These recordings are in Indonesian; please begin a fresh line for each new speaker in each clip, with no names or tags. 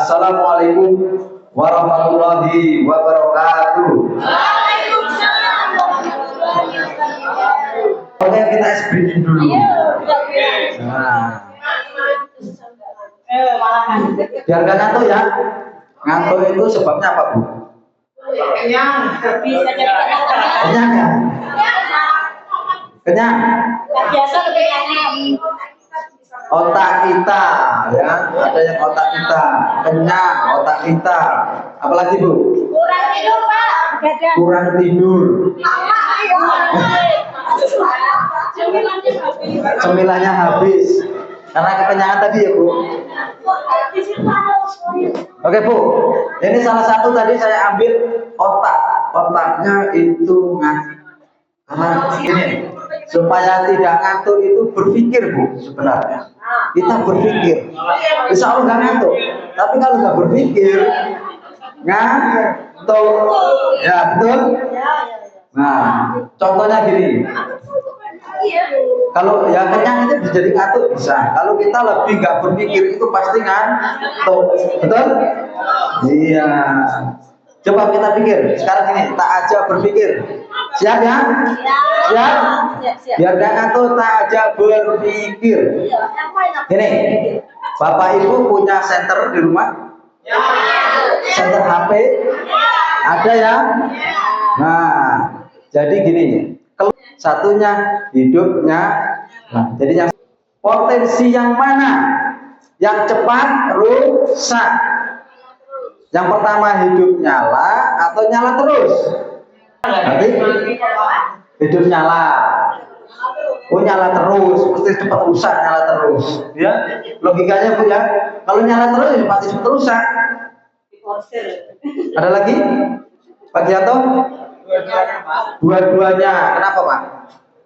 Assalamualaikum warahmatullahi wabarakatuh. Oke, kita breathing dulu. Nah, biar gak ngantuk ya. Ngantuk itu sebabnya apa, Bu?
Kenyang.
Kenyang ya? Kenyang?
Biasa kenyang.
Otak kita, ya, ada yang otak kita kenyang, otak kita. Apalagi, Bu?
Kurang tidur, Pak.
Kurang tidur. Cemilannya habis. Karena kekenyangan tadi ya, Bu. Oke, Bu. Ini salah satu tadi saya ambil otak. Otaknya itu ngantuk. Karena ini supaya tidak ngantuk itu berpikir, Bu, sebenarnya. Kita berpikir. Insya Allah nggak ngantuk. Tapi kalau nggak berpikir, ngantuk. Ya, betul? Nah, contohnya gini. Kalau ya kenyang itu bisa jadi ngantuk bisa. Kalau kita lebih nggak berpikir itu pasti ngantuk, betul? Iya. Coba kita pikir. Sekarang ini tak aja berpikir. Siap ya? Siap? Biar nggak ngantuk tak aja berpikir. Ini, Bapak Ibu punya senter di rumah? Senter HP? Ada ya? Nah, jadi gini. Satunya hidupnya, nah, jadi yang potensi yang mana yang cepat rusak? Yang pertama hidup nyala atau nyala terus? Nanti hidup nyala, oh nyala terus, pasti cepat rusak nyala terus, ya logikanya Bu ya. Kalau nyala terus ya pasti cepat rusak. Ada lagi, Pak Gianto? Dua-duanya. Kenapa, Pak?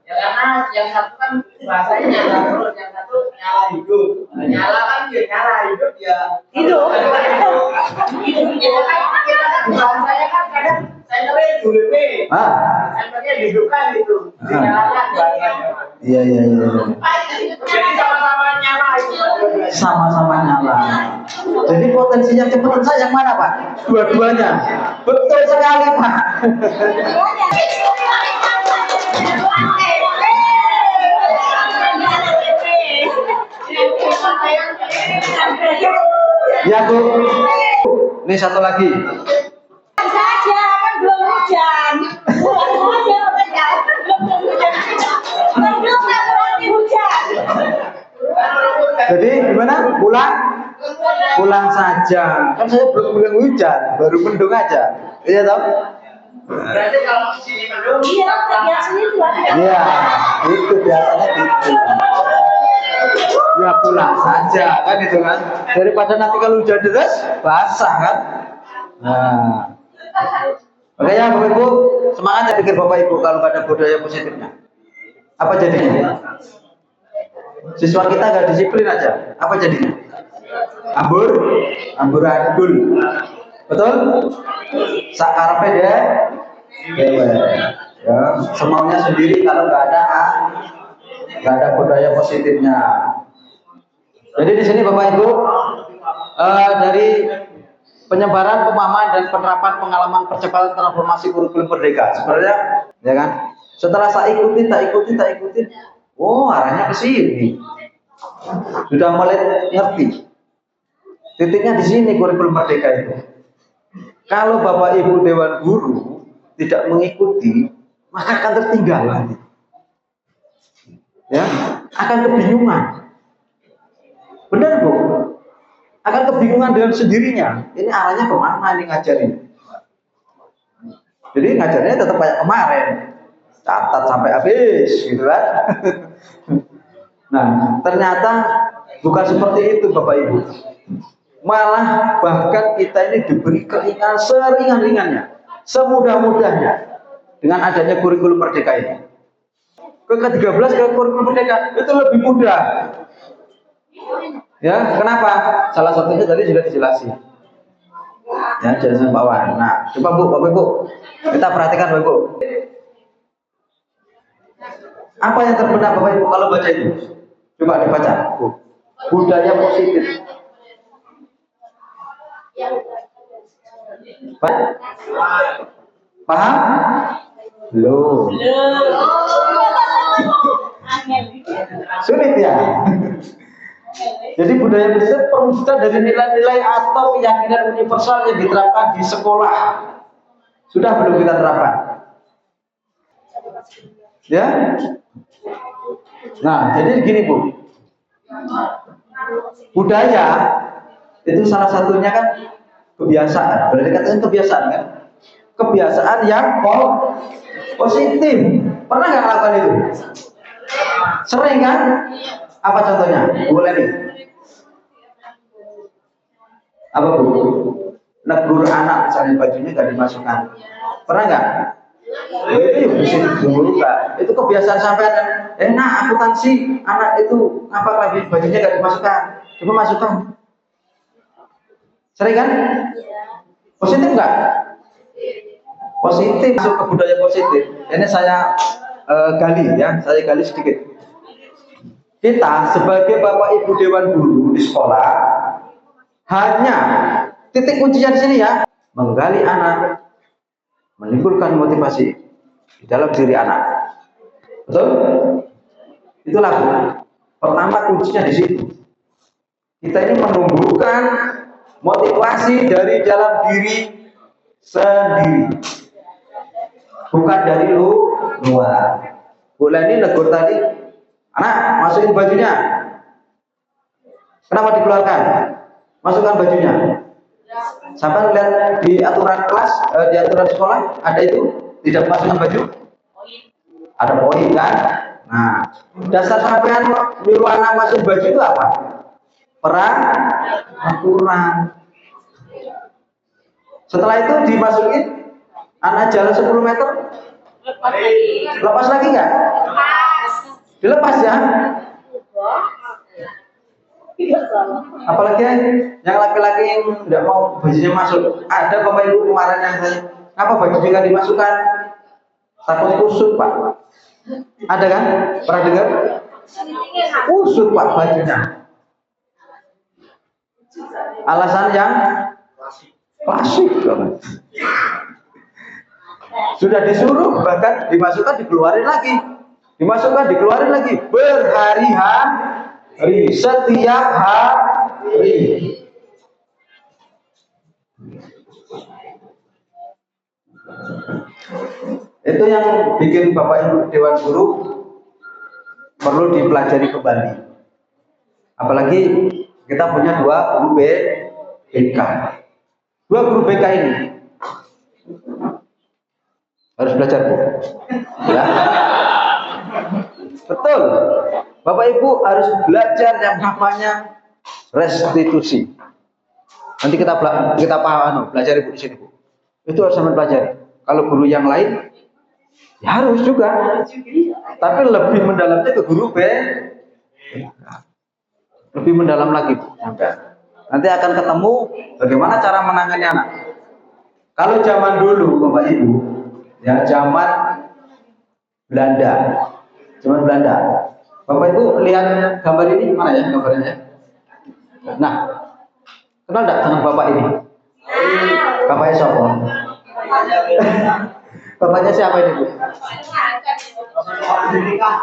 Ya karena yang satu kan bahasanya nyala terus, yang satu nyala hidup. Nyala kan ya nyala, hidup ya hidup. Kita kan bahasanya kan kadang senternya dulu senternya hidupkan gitu. Nyalakan bahasanya.
Iya.
Jadi sama-sama nyala itu.
Sama-sama nyala. Jadi potensinya cepat rusak yang mana, Pak? Dua-duanya. Betul sekali, Pak. Ya, Bu. Ini satu lagi.
Saja kan belum hujan.
Jadi gimana? Pulang saja. Kan saya belum bilang hujan, baru mendung aja. Iya toh?
Berarti kalau di sini mendung,
Iya, biasanya itu ada.
Iya, itu biasanya gitu. Ya pulang saja kan itu kan. Daripada nanti kalau hujan deras basah kan. Nah. Oke ya Bapak Ibu, semangat ya pikir Bapak Ibu kalau ada budaya positifnya. Apa jadinya? Siswa kita nggak disiplin aja. Apa jadinya? Amburadul. Betul? Sakarepe deh. Ya, semaunya sendiri kalau nggak ada budaya positifnya. Jadi di sini Bapak Ibu dari penyebaran, pemahaman dan penerapan pengalaman percepatan transformasi kurikulum merdeka. Sebenarnya, ya kan? Setelah saya ikutin, oh arahnya ke sini. Sudah mulai ngerti. Titiknya di sini kurikulum merdeka itu. Kalau Bapak Ibu Dewan Guru tidak mengikuti, maka akan tertinggal nanti. Ya, akan kebingungan. Benar, Bu? Akan kebingungan dengan sendirinya. Ini arahnya kemana ini ngajarin? Jadi ngajarnya tetap kayak kemarin, catat sampai habis, gitu kan? Nah, ternyata bukan seperti itu, Bapak Ibu. Malah bahkan kita ini diberi keringanan seringan-ringannya, semudah-mudahnya dengan adanya kurikulum merdeka ini. Ke-13 ke kurikulum merdeka itu lebih mudah. Ya, kenapa? Salah satunya tadi sudah dijelasin. Ya, jelasin bawah. Nah, coba Bu, Bapak Ibu, kita perhatikan Bapak Ibu. Apa yang terbenak Bapak Ibu kalau baca itu? Coba dibaca, Bu. Budaya positif. Paham? Loh, sulit ya. Jadi budaya Mesir perwujudan dari nilai-nilai atau keyakinan universal yang diterapkan di sekolah. Sudah belum kita terapkan? Ya? Nah, jadi gini Bu. Budaya itu salah satunya kan kebiasaan. Berarti katanya kebiasaan kan? Kebiasaan yang positif. Pernah nggak melakukan itu? Sering kan? Apa contohnya? Boleh nih. Apa Bu? Negur anak misalnya bajunya nggak dimasukkan. Pernah nggak? Itu bisa dibuka. Itu kebiasaan sampai nak akuntansi anak itu apa bajunya nggak dimasukkan? Coba masukkan. Sering kan? Positif nggak? Positif, masuk ke budaya positif. Ini saya gali ya, saya gali sedikit. Kita sebagai bapak ibu dewan guru di sekolah hanya titik kuncinya di sini ya, menggali anak, menimbulkan motivasi di dalam diri anak. Betul? Itulah pertama kuncinya di situ. Kita ini menumbuhkan motivasi dari dalam diri sendiri, bukan dari luar. Boleh ini negur tadi, anak masukin bajunya. Kenapa dikeluarkan? Masukkan bajunya. Sampai lihat di aturan kelas, di aturan sekolah ada itu tidak masukkan baju. Ada poin kan? Nah, dasar sampean nyuruh anak masuk baju itu apa? Aturan. Setelah itu dimasukin, anak jalan 10 meter, lepas lagi nggak? Dilepas ya. Apalagi yang laki-laki yang tidak mau bajunya masuk. Ada bapak ibu kemarin yang saya, apa bajunya nggak dimasukkan? Takut kusut Pak. Ada kan? Pernah dengar? Kusut Pak bajunya. Alasan yang klasik. Sudah disuruh, bahkan dimasukkan, dikeluarin lagi. Dimasukkan, dikeluarin lagi. Berhari-hari, setiap hari. Itu yang bikin Bapak Ibu Dewan Guru perlu dipelajari kembali. Apalagi kita punya 2 guru BK. 2 guru BK ini harus belajar Bu. Ya. Betul. Bapak Ibu harus belajar yang namanya restitusi. Nanti kita belajar Ibu di sini Bu. Itu harus sampai pelajari. Kalau guru yang lain ya harus juga. Tapi lebih mendalamnya ke guru lebih mendalam lagi Bu. Nanti akan ketemu bagaimana cara menangani anak. Kalau zaman dulu Bapak Ibu, ya zaman Belanda. Bapak Ibu lihat gambar ini, mana ya gambarnya? Nah, kenal enggak dengan Bapak ini? Bapaknya siapa? Bapaknya siapa ini Bu?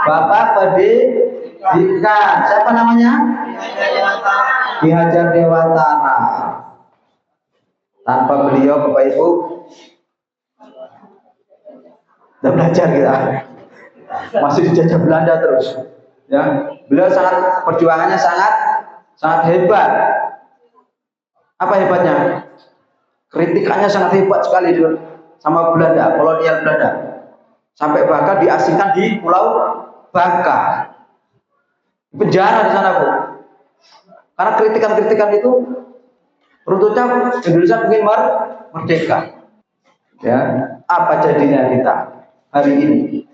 Bapak Pendidikan. Siapa namanya? Ki Hajar Dewantara. Tanpa beliau Bapak Ibu udah belajar kita. Masih dijajah Belanda terus. Ya, beliau perjuangannya sangat hebat. Apa hebatnya? Kritikannya sangat hebat sekali sama Belanda, kolonial Belanda. Sampai bahkan diasingkan di Pulau Bangka. Penjara di sana Bu. Karena kritikan-kritikan itu runtutnya Indonesia ingin merdeka. Ya, apa jadinya kita hari ini?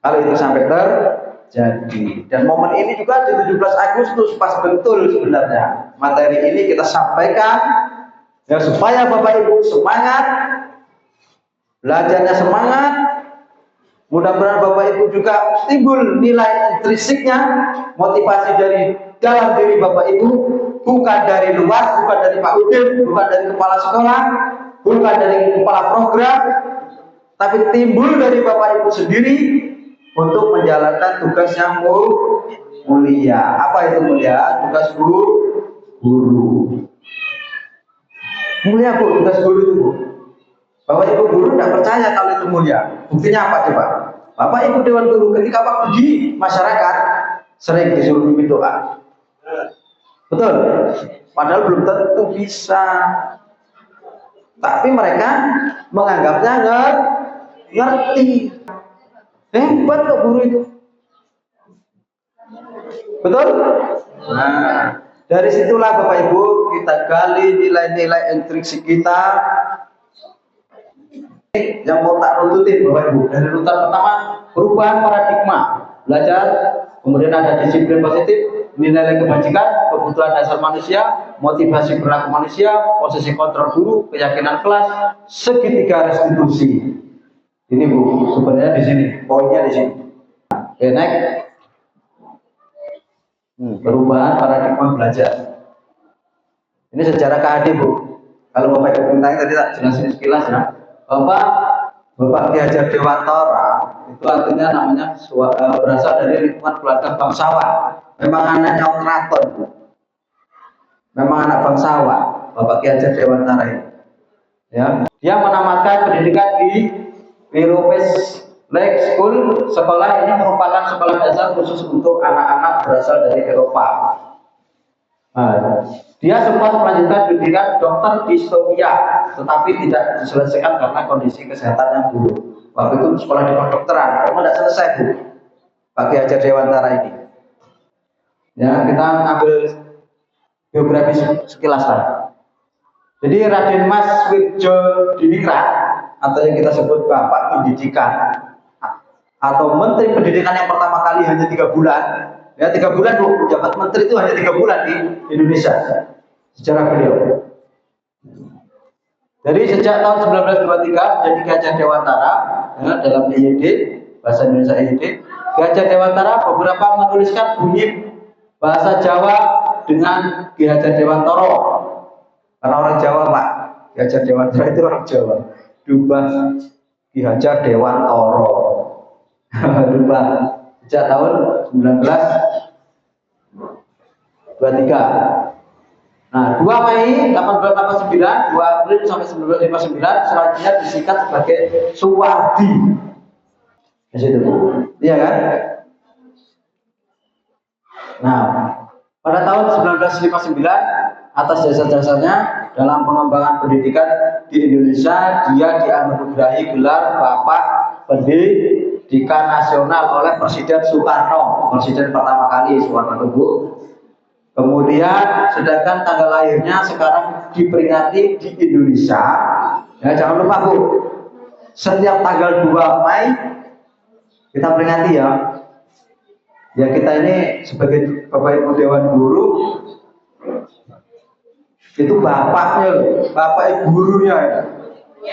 Kalau itu sampai terjadi. Dan momen ini juga di 17 Agustus pas betul sebenarnya. Materi ini kita sampaikan ya supaya Bapak Ibu semangat, belajarnya semangat. Mudah-mudahan Bapak Ibu juga timbul nilai intrinsiknya, motivasi dari dalam diri Bapak Ibu, bukan dari luar, bukan dari Pak Udin, bukan dari kepala sekolah, bukan dari kepala program, tapi timbul dari Bapak Ibu sendiri untuk menjalankan tugas yang mulia. Apa itu mulia? Tugas guru. Mulia Bu, tugas guru itu Bu. Bapak Ibu guru tidak percaya kalau itu mulia. Buktinya apa coba? Bapak Ibu Dewan Guru ketika waktu di masyarakat sering disuruh mimpin doa. Betul? Padahal belum tentu bisa. Tapi mereka menganggapnya ngerti. Hebat kok guru itu. Betul? Nah, dari situlah Bapak Ibu kita gali nilai-nilai intrinsik kita yang mau tak runtutin Bapak Ibu. Dari rutan pertama, perubahan paradigma belajar, kemudian ada disiplin positif, nilai kebajikan, kebutuhan dasar manusia, motivasi perilaku manusia, posisi kontrol guru, keyakinan kelas, segitiga restitusi. Ini Bu, sebenarnya di sini, poinnya di sini. Oke, next. Perubahan paradigma belajar. Ini sejarah KAD Bu. Kalau Bapak Ibu tanya tadi tak jelasin sekilas ya. Bapak Ki Hajar Dewantara itu artinya namanya berasal dari lingkungan keluarga bangsawan. Memang anaknya keraton Bu. Memang anak bangsawan. Bapak Ki Hajar Dewantara ini. Ya, dia menamatkan pendidikan di Europes Lake School. Sekolah ini merupakan sekolah dasar khusus untuk anak-anak berasal dari Eropa. Nah, dia sempat melanjutkan pendidikan dokter di Slovenia, tetapi tidak diselesaikan karena kondisi kesehatan yang buruk. Waktu itu sekolah di kedokteran, kamu tidak selesai Bu, Pak Ki Hajar Dewantara ini. Ya, kita ambil biografi sekilas lah. Jadi Raden Mas Wirjo Diningrat, atau yang kita sebut Bapak Pendidikan, atau Menteri Pendidikan yang pertama kali hanya 3 bulan. Ya, 3 bulan Bu, jabat menteri itu hanya 3 bulan di Indonesia. Sejarah beliau. Jadi sejak tahun 1923 jadi Ki Hajar Dewantara ya, dalam EYD, bahasa Indonesia EYD. Ki Hajar Dewantara beberapa menuliskan bunyi bahasa Jawa dengan Ki Hajar Dewantara. Karena orang Jawa Pak, Ki Hajar Dewantara itu orang Jawa. Dubah Ki Hajar Dewantara. Dubah sejak tahun 1923. Nah, 2 Mei 1889, 2 April sampai 1959 selanjutnya disingkat sebagai Suwardi. Di situ, iya kan? Nah, pada tahun 1959 atas jasa-jasanya dalam pengembangan pendidikan di Indonesia, dia dianugerahi gelar Bapak Pendidikan Nasional oleh Presiden Soekarno, presiden pertama kali Soekarno Bu. Kemudian sedangkan tanggal lahirnya sekarang diperingati di Indonesia. Ya, jangan lupa Bu, setiap tanggal 2 Mei kita peringati ya. Ya, kita ini sebagai Bapak Ibu Dewan Guru itu bapaknya, Bapak Ibu gurunya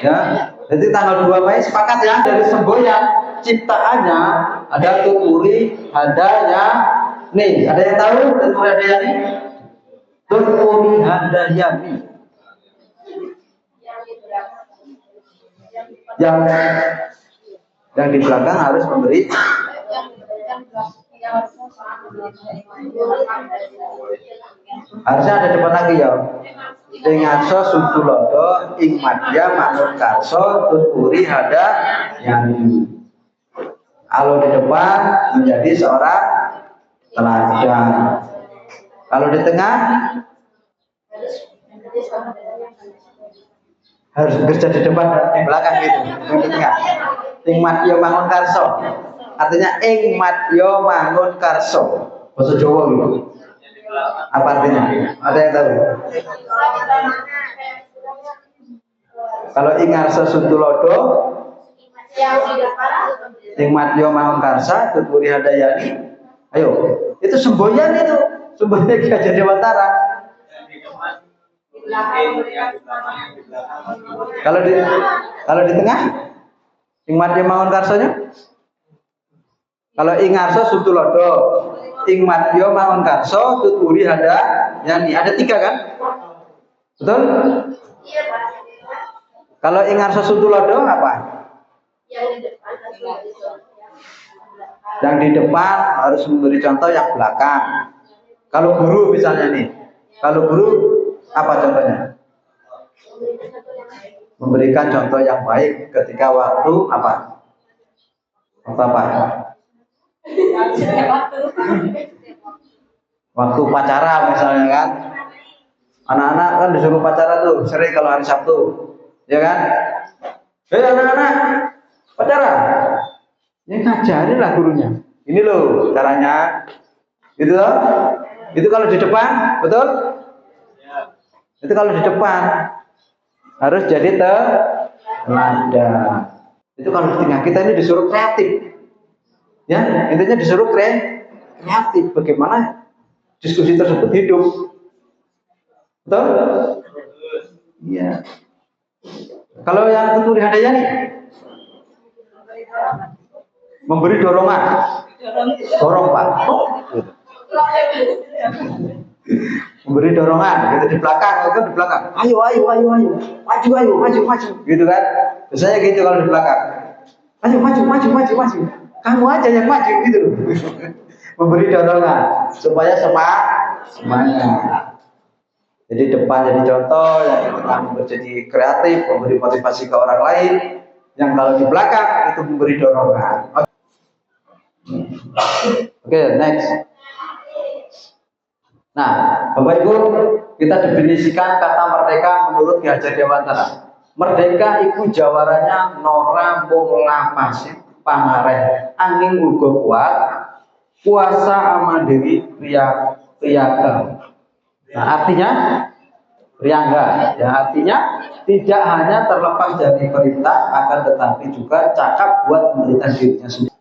ya. Jadi tanggal 2 Mei sepakat ya, dari semboyan ciptaannya ada Tuturi Handayani. Nih, ada yang tahu Tuturi Handayani? Tuturi Handayani. Yang di belakang harus memberi. Harusnya ada depan lagi ya. Dengarso Sutulodo ing madya manut karso Tuturi Handayani. Kalau di depan menjadi seorang teladan. Kalau di tengah harus bekerja di depan dan di belakang gitu. Yang di tengah. Ing madya mangun karso. Artinya ing madya mangun karso. Bahasa Jawa gitu. Apa artinya? Ada yang tahu? Kalau ing arsa Sutulodo ing madya mangun karsa Tuturi Handayani. Ayo, itu semboyan itu. Semboyan Ki Hajar Dewantara. Kalau di tengah ing madya mangun karsanya. Kalau ing arsa Sutulodo ing madya mawon karso tuturi ada yani ada 3 kan? Betul? Kalau ing ngarsa sutulodo apa? Yang di depan harus memberi contoh yang belakang. Kalau guru misalnya nih, kalau guru apa contohnya? Memberikan contoh yang baik ketika waktu apa? Waktu apa? Waktu pacaran misalnya kan. Anak-anak kan disuruh pacaran tuh sering kalau hari Sabtu, ya kan? Hei anak-anak, pacaran. Ya ngajarin lah gurunya. Ini loh caranya. Gitu loh. Itu kalau di depan, betul? Itu kalau di depan harus jadi teladan. Itu kalau di tengah kita ini disuruh kreatif. Ya, intinya disuruh kreatif. Bagaimana diskusi tersebut hidup. Betul? Iya. Kalau yang tuturi hadaya nih, memberi dorongan. Dorong Pak. Memberi dorongan, gitu di belakang, itu di belakang. Ayo, maju, gitu kan? Biasanya gitu kalau di belakang. Ayo, maju. Kamu aja yang maju, gitu. Memberi dorongan supaya semangat. Jadi depan jadi contoh, yang kamu menjadi kreatif, memberi motivasi ke orang lain. Yang kalau di belakang itu memberi dorongan. Oke, next. Nah, Bapak Ibu, kita definisikan kata merdeka menurut Ki Hajar Dewantara. Merdeka iku jawaranya nora mung lapasi pangareh angin uga kuat kuasa amandewi priyaga. Nah, artinya priangga, ya artinya tidak hanya terlepas dari perintah, akan tetapi juga cakap buat memerintah dirinya sendiri.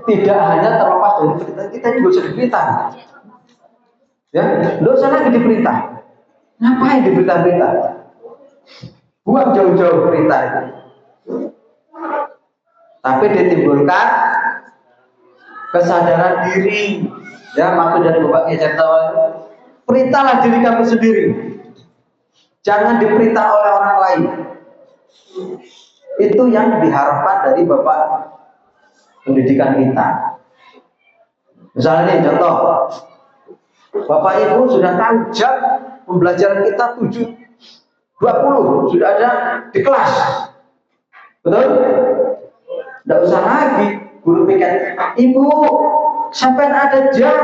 Tidak hanya terlepas dari perintah, kita juga bisa diperintah. Ya, nggak usah lagi diperintah. Ngapain diperintah-perintah? Buang jauh-jauh perintah itu. Tapi ditimbulkan kesadaran diri. Ya, maksud dari Bapak Ki Hajar Dewantara, perintahlah diri kamu sendiri. Jangan diperintah oleh orang lain. Itu yang diharapkan dari Bapak pendidikan kita. Misalnya nih contoh, Bapak Ibu sudah tahu jam pembelajaran kita 7.20 sudah ada di kelas. Betul? Tidak usah lagi guru piket, Ibu sampai ada jam.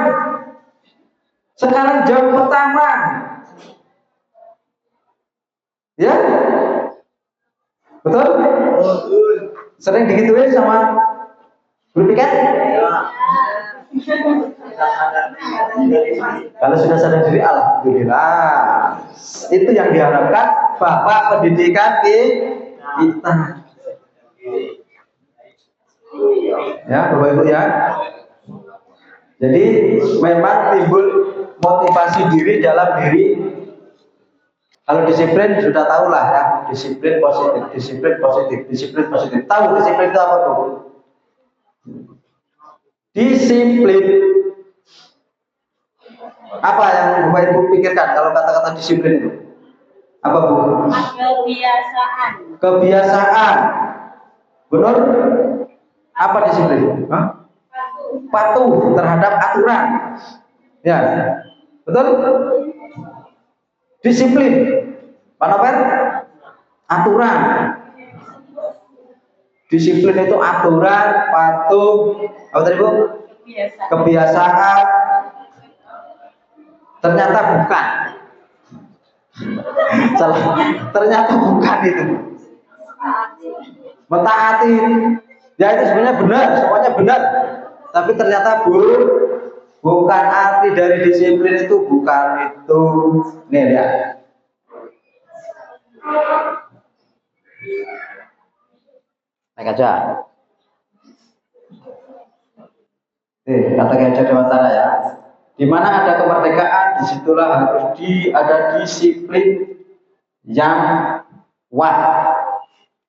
Sekarang jam pertama. Ya? Betul? Sering digituin sama guru piket? Kalau sudah sadar diri, alhamdulillah. Itu yang diharapkan Bapak pendidikan kita. Ya, Bapak Ibu ya. Jadi memang timbul motivasi diri dalam diri. Kalau disiplin sudah tahu lah ya, disiplin positif. Tahu disiplin itu apa tuh? Disiplin. Apa yang Bapak Ibu pikirkan kalau kata-kata disiplin itu? Apa Bu? Kebiasaan. Benar? Apa disiplin? Hah? Patuh terhadap aturan. Ya. Betul? Disiplin. Pak Novel? Aturan. Disiplin itu aturan, patuh, apa tadi Bu? Kebiasaan. Ternyata bukan. Salah. Ternyata bukan itu. Mentaati. Ya itu sebenarnya benar, semuanya benar. Tapi ternyata bukan arti dari disiplin itu, bukan itu. Nih lihat. Naik aja. Kata Ki Hajar Dewantara ya. Di mana ada kemerdekaan, disitulah harus ada disiplin yang kuat.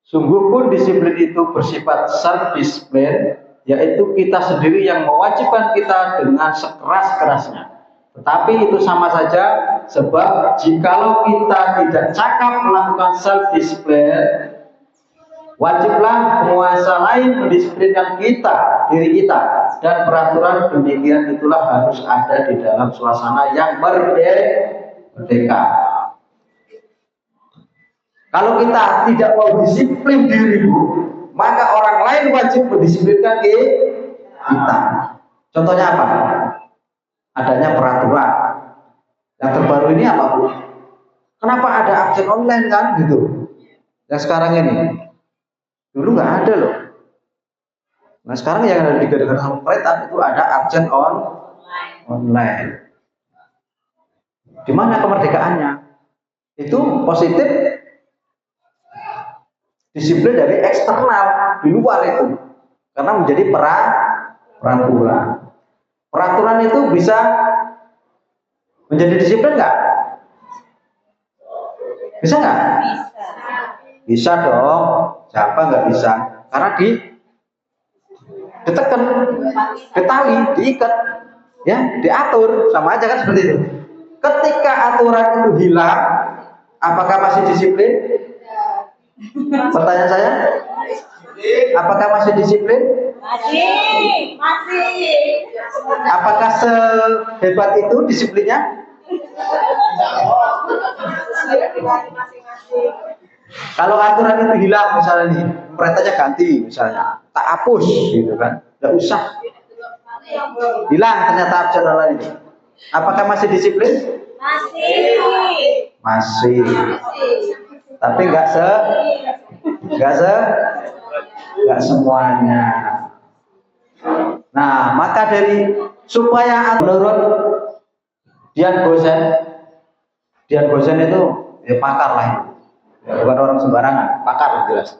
Sungguh pun disiplin itu bersifat self discipline, yaitu kita sendiri yang mewajibkan kita dengan sekeras-kerasnya. Tetapi itu sama saja, sebab jikalau kita tidak cakap melakukan self discipline, wajiblah penguasa lain mendisiplinkan kita, diri kita, dan peraturan demikian itulah harus ada di dalam suasana yang merdeka. Kalau kita tidak mau disiplin dirimu, maka orang lain wajib mendisiplinkan kita. Contohnya apa? Adanya peraturan. Yang terbaru ini apa, Bu? Kenapa ada absen online kan gitu? Yang sekarang ini. Dulu nggak ada loh. Nah sekarang yang ada digadang sama pemerintah itu ada absen online. Di mana kemerdekaannya? Itu positif disiplin dari eksternal di luar itu, karena menjadi peraturan. Peraturan itu bisa menjadi disiplin nggak? Bisa nggak? Bisa dong. Siapa nggak bisa? Karena ditekan, ditali, diikat, ya, diatur, sama aja kan seperti itu. Ketika aturan itu hilang, apakah masih disiplin? Pertanyaan saya, apakah masih disiplin?
Masih.
Apakah sehebat itu disiplinnya? Kalau aturan itu hilang, misalnya nih, perintahnya ganti, misalnya, tak hapus, gitu kan, nggak usah, hilang ternyata absen online ini. Apakah masih disiplin? Masih. Tapi nggak semuanya. Nah, maka supaya menurut Dian Gosen itu ya pakar lah, bukan orang sembarangan, pakar jelas.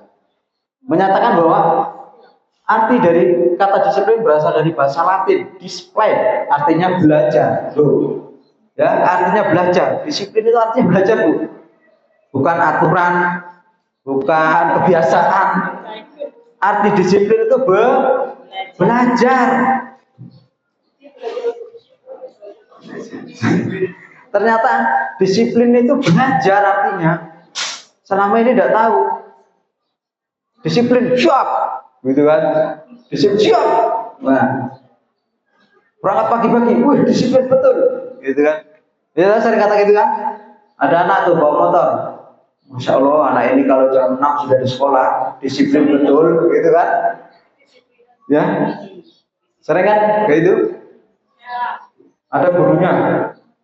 Menyatakan bahwa arti dari kata disiplin berasal dari bahasa Latin, display, artinya belajar. Loh, ya, artinya belajar. Disiplin itu artinya belajar, Bu. Bukan aturan, bukan kebiasaan. Arti disiplin itu belajar. Ternyata disiplin itu belajar artinya. Selama ini tidak tahu. Disiplin siap, gitu kan? Disiplin siap. Nah, berangkat pagi-pagi, wih disiplin betul, gitu kan? Ya sering kata gitu kan? Ada anak tuh bawa motor, Masya Allah anak ini kalau jam 6 sudah di sekolah, disiplin betul, gitu kan? Ya, sering kan? Kayak itu? Ada gurunya,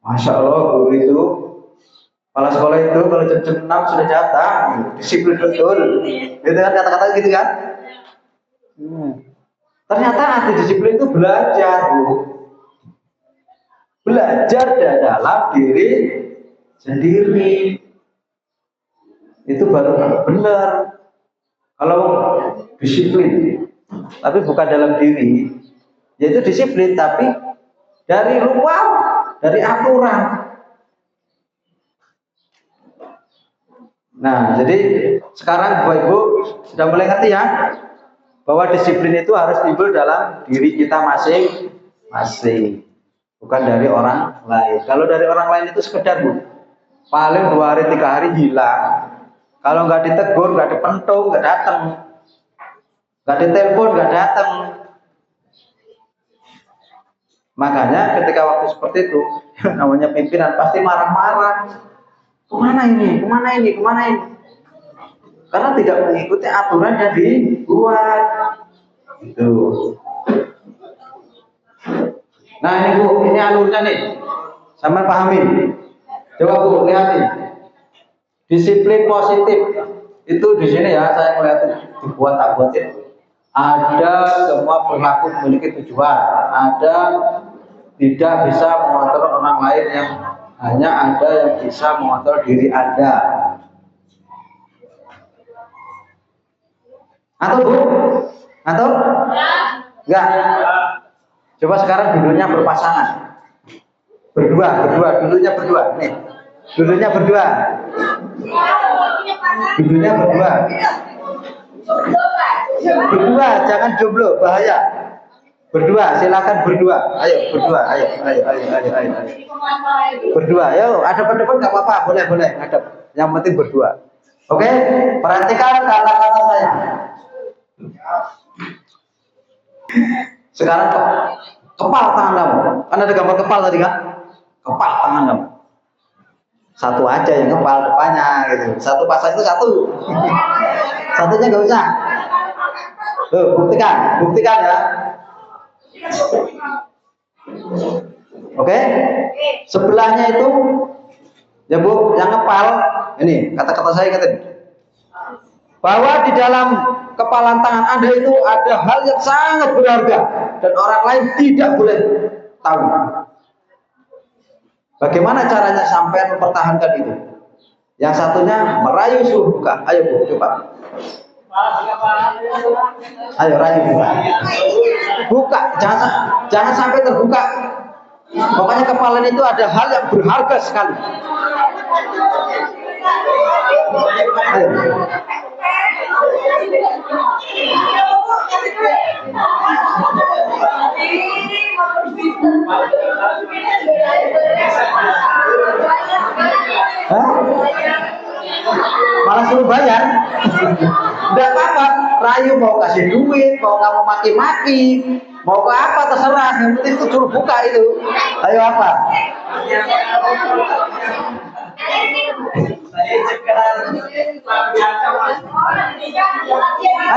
Masya Allah guru itu, kepala sekolah itu kalau jam 6 sudah datang, disiplin betul, gitu kan? Kata-kata gitu kan? Ternyata arti disiplin itu belajar, Bu. Belajar dalam diri sendiri. Itu baru benar. Kalau disiplin, tapi bukan dalam diri, yaitu disiplin, tapi dari luar, dari aturan. Nah, jadi sekarang Bapak Ibu sudah mulai ngerti ya, bahwa disiplin itu harus timbul dalam diri kita masing-masing, bukan dari orang lain. Kalau dari orang lain itu sekedar, Bu, paling 2 hari 3 hari hilang. Kalau nggak ditegur, nggak dipentung, nggak datang, nggak ditelepon, nggak datang. Makanya ketika waktu seperti itu, namanya pimpinan pasti marah-marah. Kemana ini? Kemana ini? Kemana ini? Karena tidak mengikuti aturan yang dibuat. Itu. Nah ini Bu, ini alurnya nih. Sama pahami. Coba Bu lihat nih. Disiplin positif itu di sini ya, saya melihat dibuat tak buatin. Ada semua perilaku memiliki tujuan. Ada tidak bisa mengontrol orang lain, yang hanya ada yang bisa mengontrol diri Anda. Atau Bu? Atau? Enggak. Coba sekarang dulunya berpasangan. Berdua, dulunya berdua. Nih. Dulunya berdua. Dulunya berdua. Berdua, jangan jomblo, bahaya. Berdua, silakan berdua. Ayo berdua, ayo. Berdua, ayo. Ada depan nggak apa-apa, boleh. Ada. Yang penting berdua. Oke, perhatikan kata-kata saya. Sekarang kepal tangan kamu. Kan ada gambar kepal tadi kan? Kepal tangan kamu. Satu aja yang kepal depannya gitu. Satu pasang itu satu. Satunya nggak usah. Tuh, buktikan ya. Oke, sebelahnya itu ya Bu, yang kepal ini kata-kata saya katanya bahwa di dalam kepalan tangan Anda itu ada hal yang sangat berharga dan orang lain tidak boleh tahu. Bagaimana caranya sampai mempertahankan itu? Yang satunya merayu suruh buka. Ayo Bu, coba. Ayo rayu buka, jangan sampai terbuka. Pokoknya kepalan itu ada hal yang berharga sekali. Ayo. Hah? Malah suruh bayar. Enggak apa-apa, rayu mau kasih duit, mau kamu maki-maki, mau ke apa terserah, yang penting itu suruh buka itu. Ayo apa?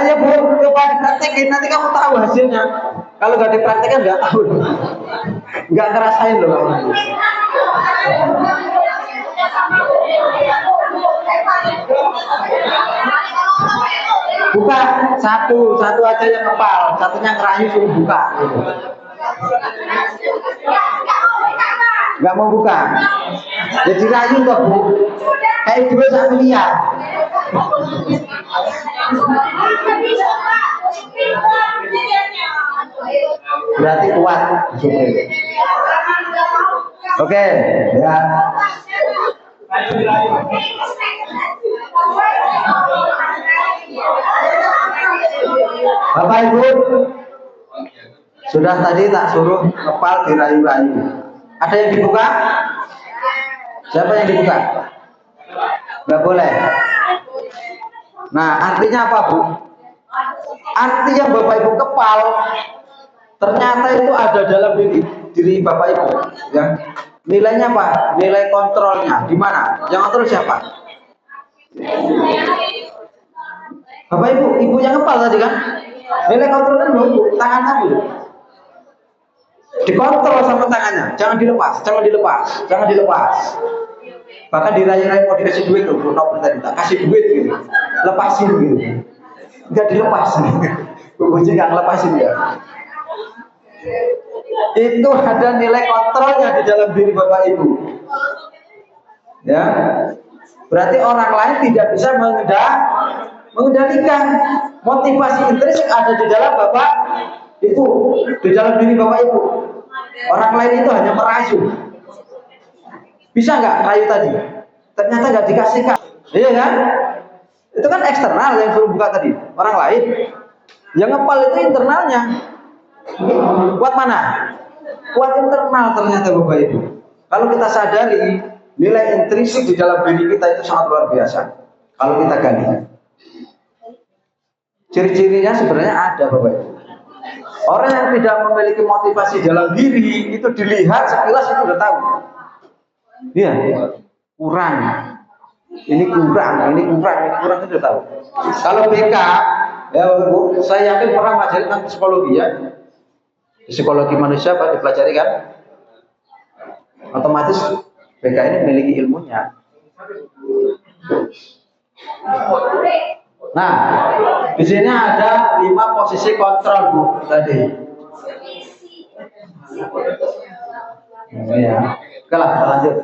Ayo Bu, coba dipraktekin, nanti kamu tahu hasilnya. Kalau nggak dipraktekin nggak tahu, nggak ngerasain loh kamu. Buka satu aja yang kepal, satunya ngerayu suruh buka. Nggak mau buka, jadi rayu kok Bu, kayak dua 1 miliar. Berarti kuat. Oke, ya. Bapak Ibu, sudah tadi tak suruh kepal dirayu-rayu. Ada yang dibuka? Siapa yang dibuka? Nggak boleh. Nah, artinya apa Bu? Artinya Bapak Ibu kepal, ternyata itu ada dalam diri Bapak Ibu. Ya. Nilainya apa? Nilai kontrolnya di mana? Yang kontrol siapa? Bapak Ibu yang kepal tadi kan? Nilai kontrolnya dulu, tangan kamu. Dikontrol sama tangannya, jangan dilepas. Bahkan dirayu-rayu mau dikasih duit loh, Bruno tadi tak kasih duit gitu, lepasin gitu, nggak dilepas. Bungkusnya nggak ngelepasin ya. Itu ada nilai kontrolnya di dalam diri Bapak Ibu. Ya, berarti orang lain tidak bisa mengendalikan. Motivasi intrinsik ada di dalam Bapak Ibu, di dalam diri Bapak Ibu. Orang lain itu hanya merayu. Bisa nggak rayu tadi? Ternyata nggak dikasihkan. Iya kan? Itu kan eksternal yang suruh buka tadi. Orang lain. Yang ngepal itu internalnya. Kuat mana? Kuat internal ternyata Bapak Ibu. Kalau kita sadari nilai intrinsik di dalam diri kita itu sangat luar biasa. Kalau kita gali. Ciri-cirinya sebenarnya ada Bapak Ibu. Orang yang tidak memiliki motivasi dalam diri itu dilihat sekilas itu udah tahu. Iya, kurang. Ini kurang itu udah tahu. Kalau BK, ya Bu, saya yakin pernah ngajarin tentang psikologi ya. Psikologi manusia Pak dipelajari kan? Otomatis BK ini memiliki ilmunya. Nah, di sini ada 5 posisi kontrol Bu tadi. Ya, oke lah, kita lanjut.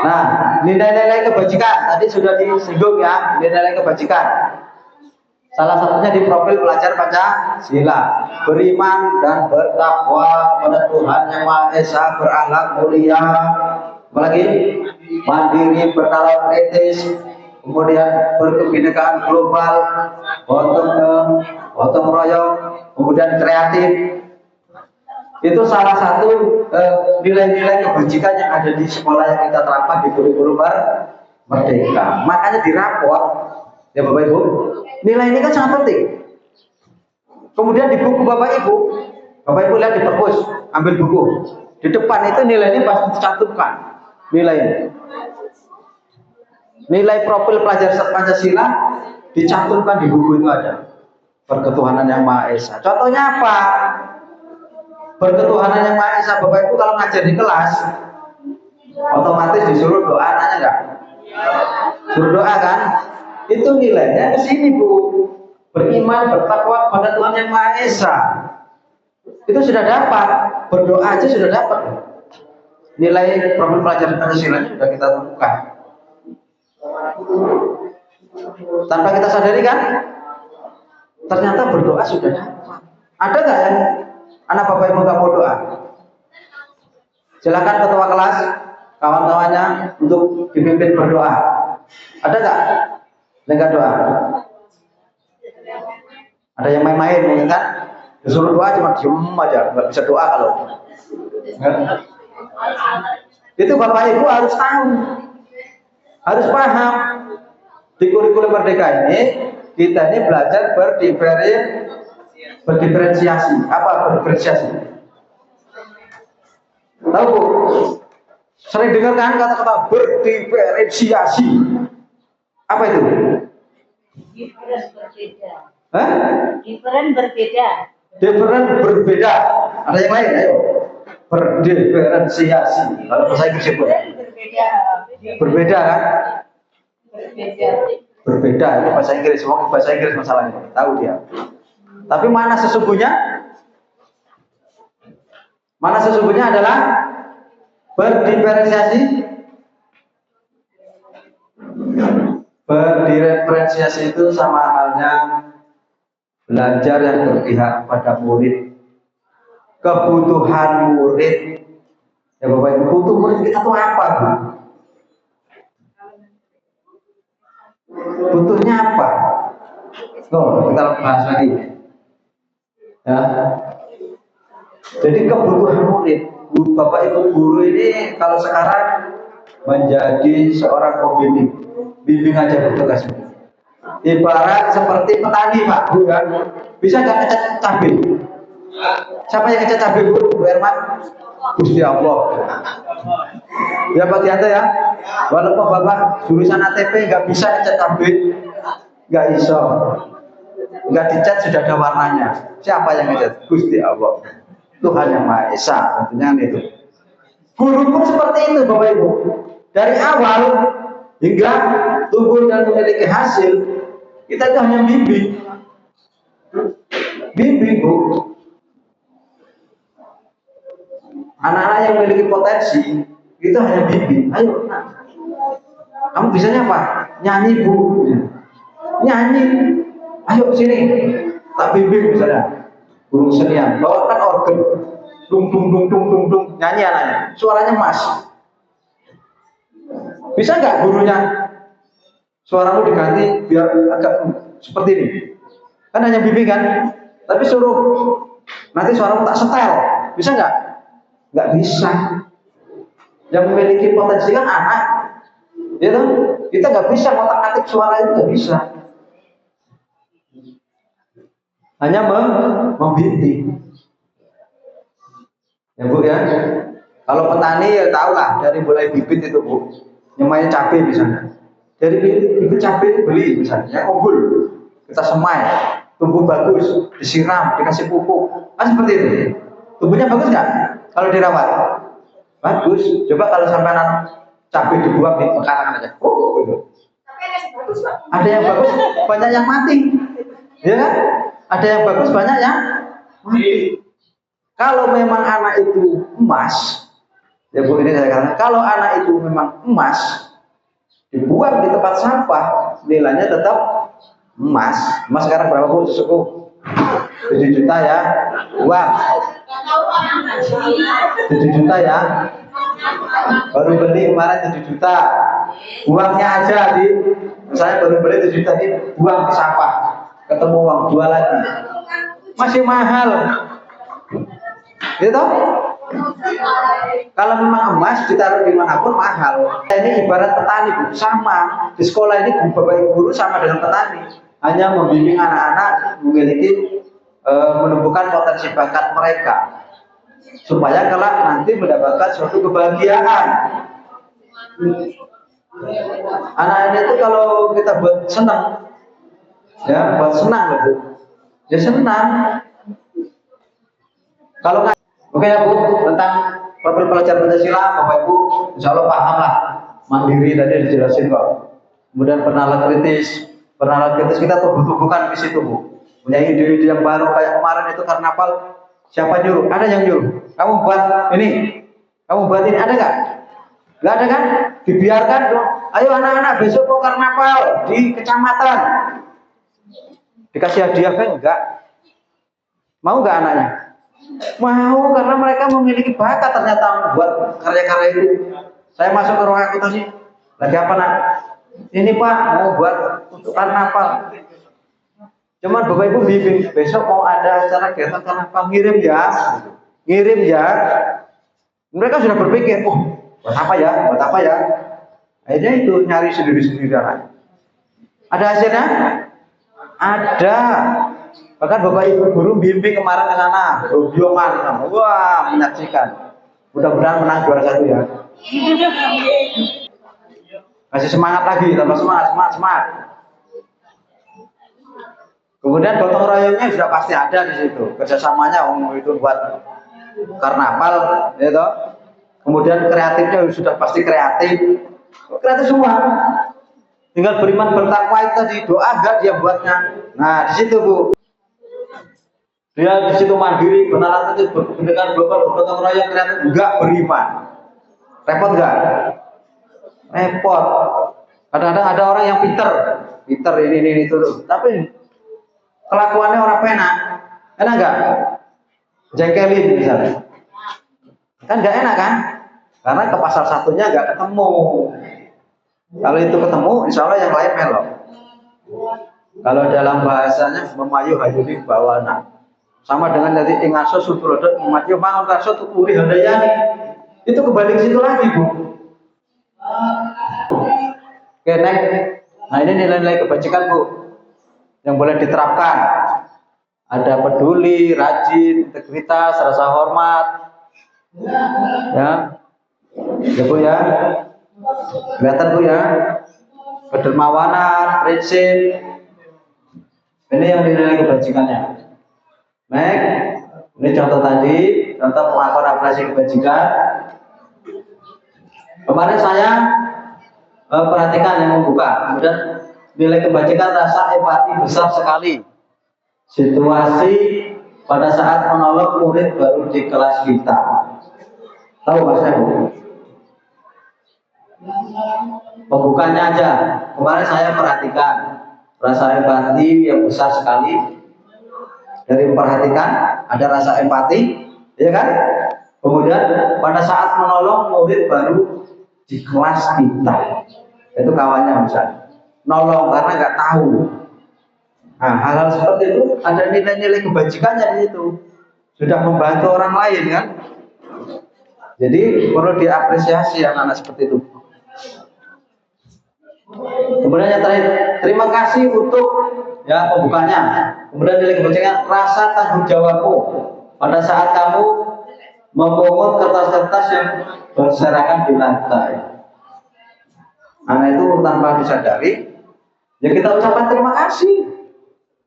Nah, nilai-nilai kebajikan tadi sudah disinggung ya, nilai-nilai kebajikan. Salah satunya di profil pelajar Pancasila, beriman dan bertakwa pada Tuhan Yang Maha Esa, berakhlak mulia, apalagi mandiri, bernalar etis, kemudian berkebinekaan global, gotong royong, kemudian kreatif, Itu salah satu nilai-nilai kebajikan yang ada di sekolah yang kita terapkan di kurikulum Merdeka. Makanya di rapor, ya Bapak Ibu, nilai ini kan sangat penting. Kemudian di buku Bapak Ibu lihat di perpus, ambil buku. Di depan itu nilai ini pasti dicantumkan. Nilai ini. Nilai profil pelajar Pancasila dicantumkan di buku itu ada. Berketuhanan yang Maha Esa. Contohnya apa? Berketuhanan yang Maha Esa, Bapak Ibu kalau ngajar di kelas, otomatis disuruh doa, nanya enggak? Suruh doa kan? Itu nilainya ke sini Bu. Beriman, bertakwa kepada Tuhan yang Maha Esa. Itu sudah dapat. Berdoa aja sudah dapat. Nilai profil pelajar Pancasila sudah kita temukan. Tanpa kita sadari kan? Ternyata berdoa sudah dapat. Ada nggak yang anak Bapak Ibu nggak mau doa? Silakan ketua kelas, kawan-kawannya untuk dipimpin berdoa. Ada nggak? Enggak doa. Ada yang main-main mungkin kan? Disuruh doa cuma diem aja, nggak bisa doa kalau. Itu Bapak Ibu harus tahu, harus paham. Di kurikulum Merdeka ini kita ini belajar berdiferensiasi. Apa berdiferensiasi? Tahu Bu? Sering dengar kan kata-kata berdiferensiasi? Apa itu?
Different berbeda.
Hah?
Different berbeda.
Different berbeda. Ada yang lain? Ayo. Berdiferensiasi. Kalau bahasa Inggris itu
Berbeda.
berbeda kan?
Berbeda.
Berbeda itu bahasa Inggris. Semua bahasa Inggris masalahnya. Tahu dia. Tapi mana sesungguhnya? Mana sesungguhnya adalah berdiferensiasi. Berdiferensiasi itu sama halnya belajar yang berpihak pada murid. Kebutuhan murid. Ya Bapak Ibu, butuh murid kita tuh apa Bu? Butuhnya apa? Oh, kita bahas lagi. Ya. Jadi kebutuhan murid, Bapak Ibu guru ini kalau sekarang menjadi seorang pembimbing, bimbing aja bertugas. Ibarat seperti petani Pak Bu kan, bisa nggak ngecat cabai? Siapa yang ngecat cabai Bu Herman? Gusti Allah. Ya Pak Dianto ya, walaupun Bapak jurusan ATP nggak bisa ngecat cabai, nggak iso, nggak dicat sudah ada warnanya. Siapa yang ngecat? Gusti Allah. Tuhan yang Maha Esa, tentunya itu. Guru pun seperti itu Bapak Ibu. Dari awal hingga tumbuh dan memiliki hasil, kita itu hanya bimbing. Bimbing Bu. Anak-anak yang memiliki potensi, kita hanya bimbing. Ayo, nah. Kamu bisanya apa? Nyanyi Bu. Nyanyi. Ayo sini. Tak bimbing misalnya. Guru senian, bawakan organ, dung dung dung dung dung dung, nyanyi anaknya, suaranya emas. Bisa nggak gurunya? Suaramu diganti biar agak seperti ini. Kan hanya bimbing kan? Tapi suruh nanti suaramu tak setel, bisa nggak? Nggak bisa. Yang memiliki potensi kan anak, ya kan? Kita nggak bisa ngotak-atik suara itu, nggak bisa. Hanya membimbing. Ya Bu ya. Kalau petani ya tahulah dari mulai bibit itu Bu. Nyemain cabai misalnya. Dari bibit cabai beli misalnya, yang unggul. Kita semai, tumbuh bagus, disiram, dikasih pupuk. Kan seperti itu. Tumbuhnya bagus nggak? Kalau dirawat. Bagus. Coba kalau sampai cabai dibuang di pekarangan aja. Gitu. Ada yang bagus, banyak yang mati. Ya kan? Ada yang bagus, banyak yang mati. Kalau memang anak itu emas, ya Bu ini saya katakan, kalau anak itu memang emas, dibuang di tempat sampah, nilainya tetap emas. Emas sekarang berapa Bu? Suku 7 juta ya, uang 7 juta ya, baru beli kemarin 7 juta, uangnya aja saya baru beli 7 juta ini, buang ke sampah. Ketemu uang jual lagi masih mahal. Gitu? Kalau memang emas ditaruh dimanapun mahal. Ini ibarat petani, Bu. Sama di sekolah ini bapak guru sama dengan petani, hanya membimbing anak-anak memiliki menumbuhkan potensi bakat mereka supaya kelak nanti mendapatkan suatu kebahagiaan. Anak ini itu kalau kita buat senang, ya buat senang loh, Bu. Ya senang. Kalau nggak, oke ya Bu, tentang profil pelajar Pancasila, Bapak Ibu, insya Allah paham lah. Mandiri tadi dijelasin kok. Kemudian bernalar kritis kita tubuh-tubuhkan di situ, Bu. Punya ide-ide yang baru kayak kemarin itu karnaval. Siapa nyuruh? Ada yang nyuruh. Kamu buat ini, ada nggak? Nggak ada kan? Dibiarkan dong. Ayo anak-anak besok mau karnaval di kecamatan. Dikasih hadiah kan? Enggak. Mau nggak anaknya? Mau, karena mereka memiliki bakat ternyata buat karya-karya itu. Saya masuk ke ruang akuntansi, lagi apa nak? Ini Pak, mau buat untuk karnaval. Cuman Bapak Ibu bimbing, besok mau ada acara kegiatan karnaval, ngirim ya. Mereka sudah berpikir, buat apa ya? Akhirnya itu nyari sendiri-sendiri. Ada hasilnya? Ada. Bahkan Bapak Ibu guru bimbing kemarin ke sana, Bioman, wah menyaksikan. Mudah-mudahan menang juara 1 ya. Kasih semangat lagi, tambah semangat. Kemudian gotong royongnya sudah pasti ada di situ, kerjasamanya itu buat karnaval, gitu. Kemudian kreatifnya sudah pasti kreatif semua. Tinggal beriman bertakwa itu tadi, doa enggak dia buatnya. Nah di situ Bu. Dia di situ mandiri, benar itu dengan gotong royong kreatif, enggak beriman. Repot enggak? Repot. Kadang-kadang ada orang yang pinter ini itu, tapi kelakuannya orang pena. Enak enggak? Jengkelin misalnya. Kan enggak enak kan? Karena ke pasal satunya enggak ketemu. Kalau itu ketemu, insya Allah yang lain melok. Kalau dalam bahasanya memayu hayuni bawana. Sama dengan dari ingaso suturodot memayu mangun raso tukuri handayani. Itu kebalik situ lagi Bu. Oke, next. Nah ini nilai-nilai kebajikan Bu, yang boleh diterapkan. Ada peduli, rajin, integritas, rasa hormat, ya Bu ya. Kelihatan Bu ya, kedermawanan, prinsip. Ini yang nilai kebajikannya. Baik, ini contoh tadi, contoh pengakuan apresiasi kebajikan. Kemarin saya perhatikan yang membuka, kemudian nilai kebajikan rasa empati besar sekali. Situasi pada saat menolong murid baru di kelas kita. Tahu Mas Bu? Pembukanya aja. Kemarin saya perhatikan rasa empati yang besar sekali. Dari memperhatikan ada rasa empati, ya kan? Kemudian pada saat menolong murid baru di kelas kita, itu kawannya misalnya, nolong karena nggak tahu. Nah, hal-hal seperti itu ada nilai-nilai kebajikannya di situ. Sudah membantu orang lain kan? Jadi perlu diapresiasi anak-anak seperti itu. Kemudian yang terakhir, terima kasih untuk ya pembukanya. Kemudian nilai kebajikan rasa tanggung jawabmu pada saat kamu memungut kertas-kertas yang berserakan di lantai. Anak itu tanpa disadari, ya kita ucapkan terima kasih.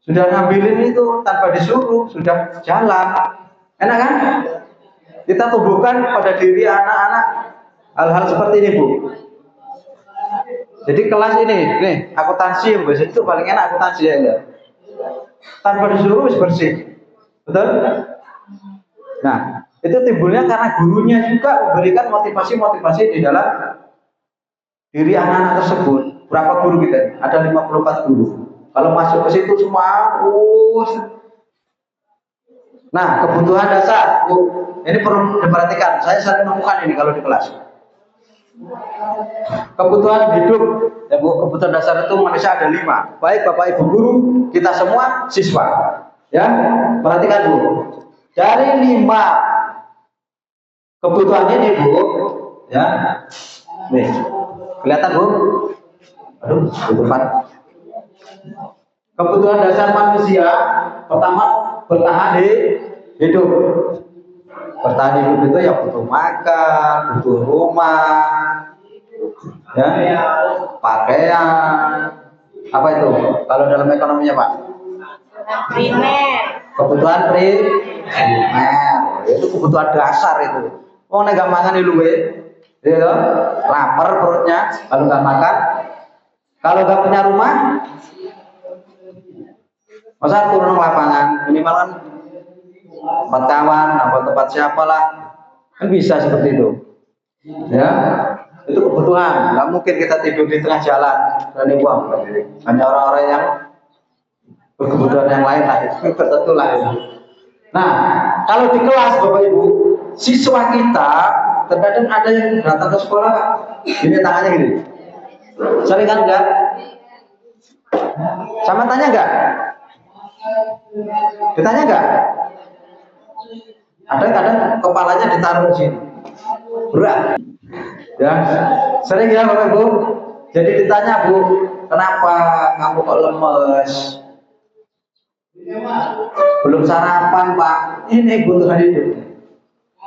Sudah ngambilin itu tanpa disuruh, sudah jalan. Enak kan? Kita tumbuhkan pada diri anak-anak hal-hal seperti ini Bu. Jadi kelas ini, nih akuntansi yang biasa itu paling enak akuntansi ya. Tanpa disuruh bersih, betul? Nah, itu timbulnya karena gurunya juga memberikan motivasi-motivasi di dalam diri anak-anak tersebut. Berapa guru kita? Ada 54 guru. Kalau masuk ke situ semua, nah kebutuhan dasar, ini perlu diperhatikan. Saya sering menemukan ini kalau di kelas. Kebutuhan hidup, ya Bu, kebutuhan dasar itu manusia ada 5. Baik Bapak Ibu guru, kita semua siswa. Ya, perhatikan dulu. Dari 5 Kebutuhannya nih Bu, ya, nih, kelihatan Bu? Aduh, kebutuhan. Kebutuhan dasar manusia pertama bertahan hidup. Bertahan hidup itu ya butuh makan, butuh rumah, ya, pakaian, apa itu? Kalau dalam ekonominya Pak?
Primer.
Kebutuhan primer, itu kebutuhan dasar itu. Oh, nggak makan di luwe, gitu, lapar perutnya, kalau nggak makan, kalau nggak punya rumah, masa turun ke lapangan, minimal kan tempat kawan, apa tempat siapa lah, kan bisa seperti itu, ya. Itu kebutuhan, nggak mungkin kita tidur di tengah jalan dan uang, hanya orang-orang yang berkebutuhan yang lain lah, itu tertentu lah itu. Nah, kalau di kelas Bapak Ibu, siswa kita terkadang ada yang datang ke sekolah, ini tangannya gini, sering kan enggak? Sama tanya enggak? Ditanya enggak? Ada kadang kepalanya ditaruh di sini, berat, ya, sering ya Bapak Ibu. Jadi ditanya Bu, kenapa kamu kok lemes? Belum sarapan Pak. Ini kebutuhan hidup.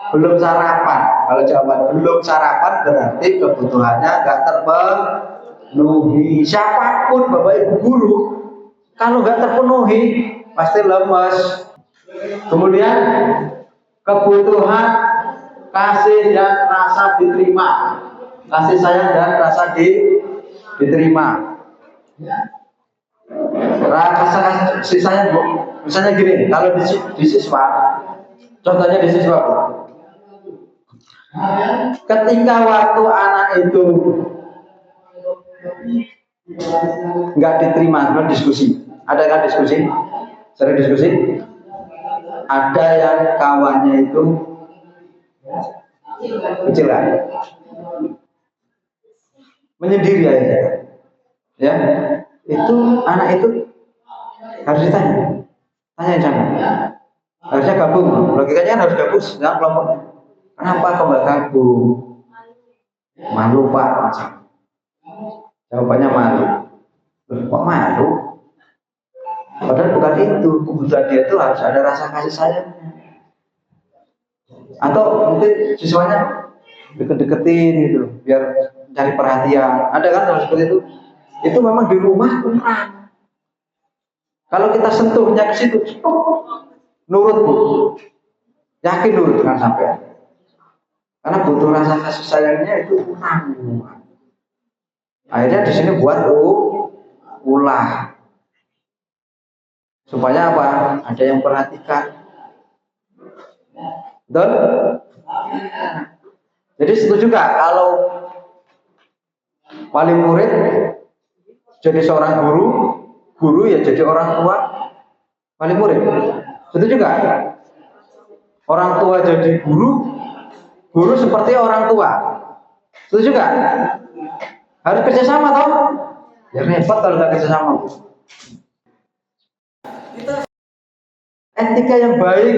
Belum sarapan. Kalau jawaban belum sarapan berarti kebutuhannya nggak terpenuhi. Siapapun Bapak Ibu guru, kalau nggak terpenuhi pasti lemes. Kemudian kebutuhan kasih dan rasa diterima, kasih sayang dan rasa diterima. Rasa kasih sayang Bu, misalnya gini, kalau di siswa, contohnya di siswa Bu, ketika waktu anak itu nggak diterima, kan diskusi, ada kan diskusi, sering diskusi, ada yang kawannya itu kecil kan, menyendiri aja, ya, itu anak itu harus ditanya, tanya jangan, harusnya gabung, logikanya kan harus gabung dengan kelompoknya. Kenapa kau nggak gabung? Malu Pak, macam. Jawabannya malu. Kok malu? Padahal bukan itu, kebutuhan dia itu harus ada rasa kasih sayangnya. Atau mungkin siswanya deket-deketin gitu, biar cari perhatian. Ada kan kalau seperti itu? Itu memang di rumah kurang. Kalau kita sentuhnya ke situ, nurut Bu, yakin nurut dengan sampai. Karena butuh rasa kasih sayangnya itu kurang. Akhirnya di sini buat ulah supaya apa? Ada yang perhatikan. Betul? Jadi setuju nggak kalau wali murid jadi seorang guru, guru ya jadi orang tua wali murid? Setuju nggak? Orang tua jadi guru, guru seperti orang tua. Setuju nggak? Harus kerjasama toh? Ya repot kalau nggak kerjasama. Kita etika yang baik.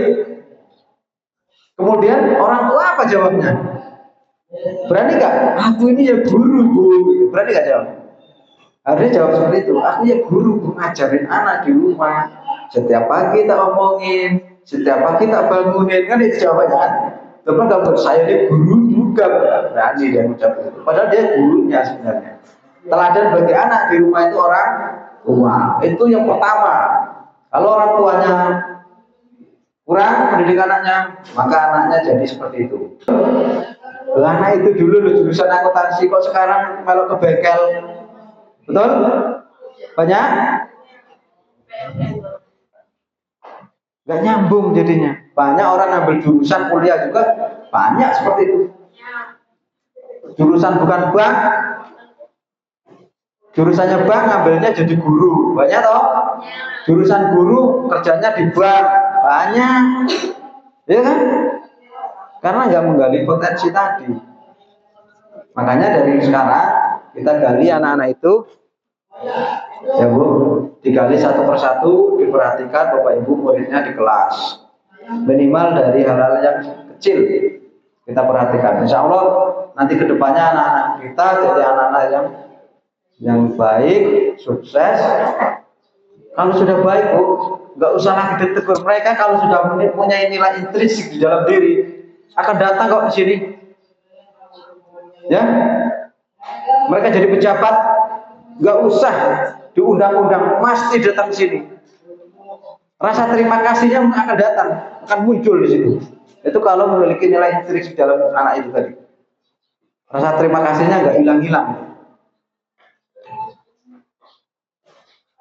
Kemudian orang tua apa jawabnya? Berani nggak? Aku ini ya guru Bu. Berani nggak jawab? Harusnya jawab seperti itu. Aku ya guru, ngajarin anak di rumah. Setiap pagi tak omongin, setiap pagi tak bangunin, kan itu jawabannya kan? Tapi kalau saya ini guru juga berani dia ucap itu. Padahal dia gurunya sebenarnya. Teladan bagi anak di rumah itu orang tua. Itu yang pertama. Kalau orang tuanya kurang pendidik anaknya, maka anaknya jadi seperti itu. Anak itu dulu loh jurusan akuntansi, kok sekarang kalau ke bengkel, betul? Banyak? Gak nyambung jadinya. Banyak orang ngambil jurusan kuliah juga banyak seperti itu. Jurusan bukan bank, jurusannya bank ngambilnya jadi guru, banyak toh? Jurusan guru kerjanya di bank, banyak, ya kan? Karena nggak menggali potensi tadi. Makanya dari sekarang kita gali anak-anak itu, ya Bu, digali satu persatu, diperhatikan Bapak Ibu muridnya di kelas. Minimal dari hal-hal yang kecil, Kita perhatikan. Insya Allah nanti kedepannya anak-anak kita jadi anak-anak yang baik, sukses. Kalau sudah baik, Bu, nggak usah lagi ditegur mereka. Kalau sudah mempunyai nilai intrinsik di dalam diri, akan datang kok ke sini. Ya, mereka jadi pejabat, nggak usah diundang-undang, pasti datang ke sini. Rasa terima kasihnya akan datang, akan muncul di situ. Itu kalau memiliki nilai intrinsik dalam anak itu tadi. Rasa terima kasihnya nggak hilang-hilang.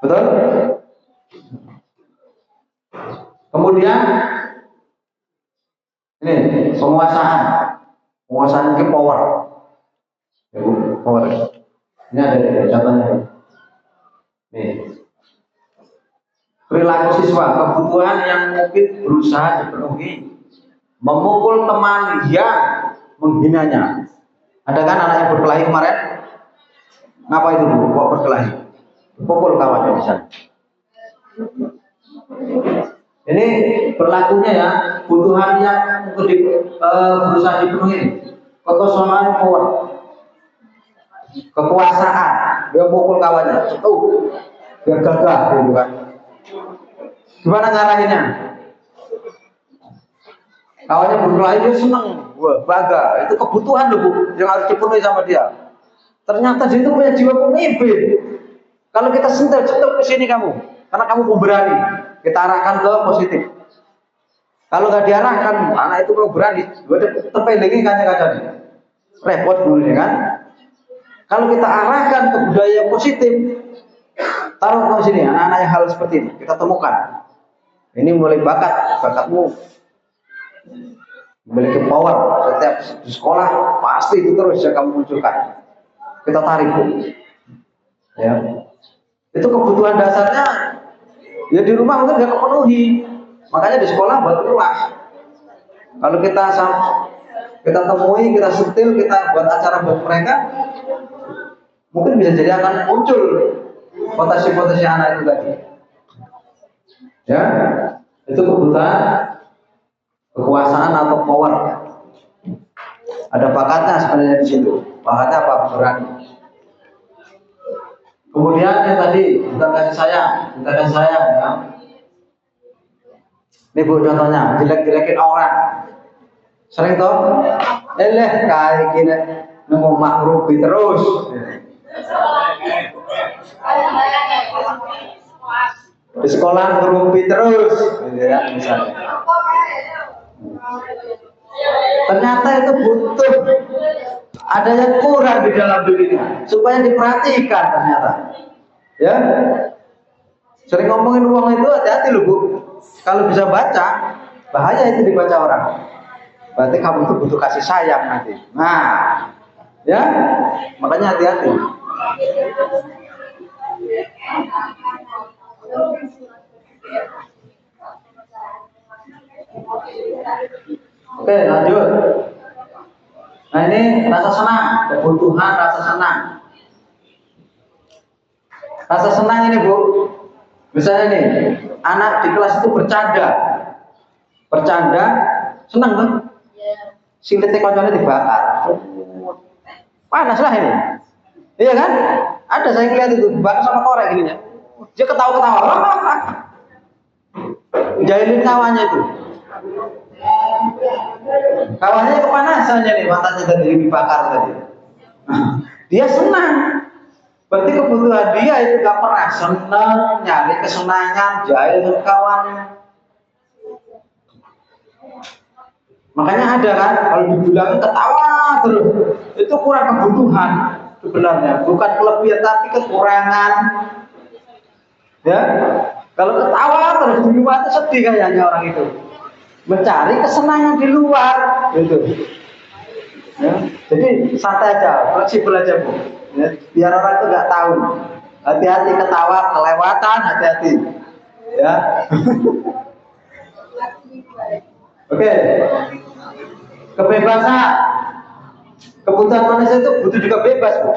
Betul? Kemudian ini penguasaan ke power. Power. Ini ada contohnya. Nih. Perilaku siswa, kebutuhan yang mungkin berusaha dipenuhi. Memukul teman yang menghinanya. Ada kan anak yang berkelahi kemarin? Ngapa itu, Bu? Kok berkelahi? Pukul kawannya misalnya. Ini berlakunya ya, kebutuhan yang berusaha dipenuhi. Kekosongan power, kekuasaan, dia pukul kawannya, dia gagah, gitu kan? Gimana ngarahinnya? Kawannya berkelahi dia seneng, wah bangga. Itu kebutuhan loh, Bu, yang harus dipenuhi sama dia. Ternyata dia itu punya jiwa pemimpin. Kalau kita sentuh ke sini kamu, karena kamu pemberani, kita arahkan ke positif. Kalau nggak diarahkan, anak itu mau berani, terpelingi kaca-kacanya, repot dulu kan. Kalau kita arahkan ke budaya positif, taruh ke sini, anak-anak yang hal seperti ini kita temukan. Ini mulai bakatmu, memiliki power. Setiap di sekolah pasti itu terus yang kamu munculkan. Kita tarik, Bu. Ya. Itu kebutuhan dasarnya ya di rumah mungkin nggak kepenuhi, makanya di sekolah buat kelas. Kalau kita temui, kita sentil, kita buat acara buat mereka, mungkin bisa jadi akan muncul potensi-potensi anak itu tadi. Ya, itu kebutuhan kekuasaan atau power. Ada bakatnya sebenarnya di situ. Bakatnya apa? Berani. Kemudian yang tadi kita kasih sayang ya. Ini Bu contohnya, jelek-jelekin orang. Sering toh? Kayak gini nemu makrubi terus. Di sekolah ngerupi terus, ya misalnya. Ternyata itu butuh ada yang kurang di dalam dirinya supaya diperhatikan ternyata. Ya, sering ngomongin uang itu hati-hati loh, Bu. Kalau bisa baca, bahaya itu dibaca orang. Berarti kamu itu butuh kasih sayang nanti. Nah, ya, makanya hati-hati. Oke, lanjut. Nah, ini rasa senang, kebutuhan rasa senang. Rasa senang ini, Bu. Misalnya nih, anak di kelas itu bercanda, senang kan? Silitnya koncone dibakar. Panas lah ini. Iya kan? Ada saya lihat itu dibakar sama korek gini ya. Dia ketawa-ketawa. Jahilin kawannya itu. Kawannya kepanasan nih, matanya tadi dibakar tadi. Dia senang. Berarti kebutuhan dia itu gak pernah senang, nyari kesenangan, jahil kawannya. Makanya ada kan, kalau dibilang ketawa terus, itu kurang kebutuhan sebenarnya, bukan kelebihan tapi kekurangan. Ya, kalau ketawa terus di luar itu sedih kayaknya orang itu, mencari kesenangan di luar, gitu. Ya, jadi santai aja, fleksibel aja, Bu. Ya, biar orang itu nggak tahu. Hati-hati ketawa kelewatan, hati-hati. Ya. Oke. Kebebasan. Kebutuhan manusia itu butuh juga bebas, Bu.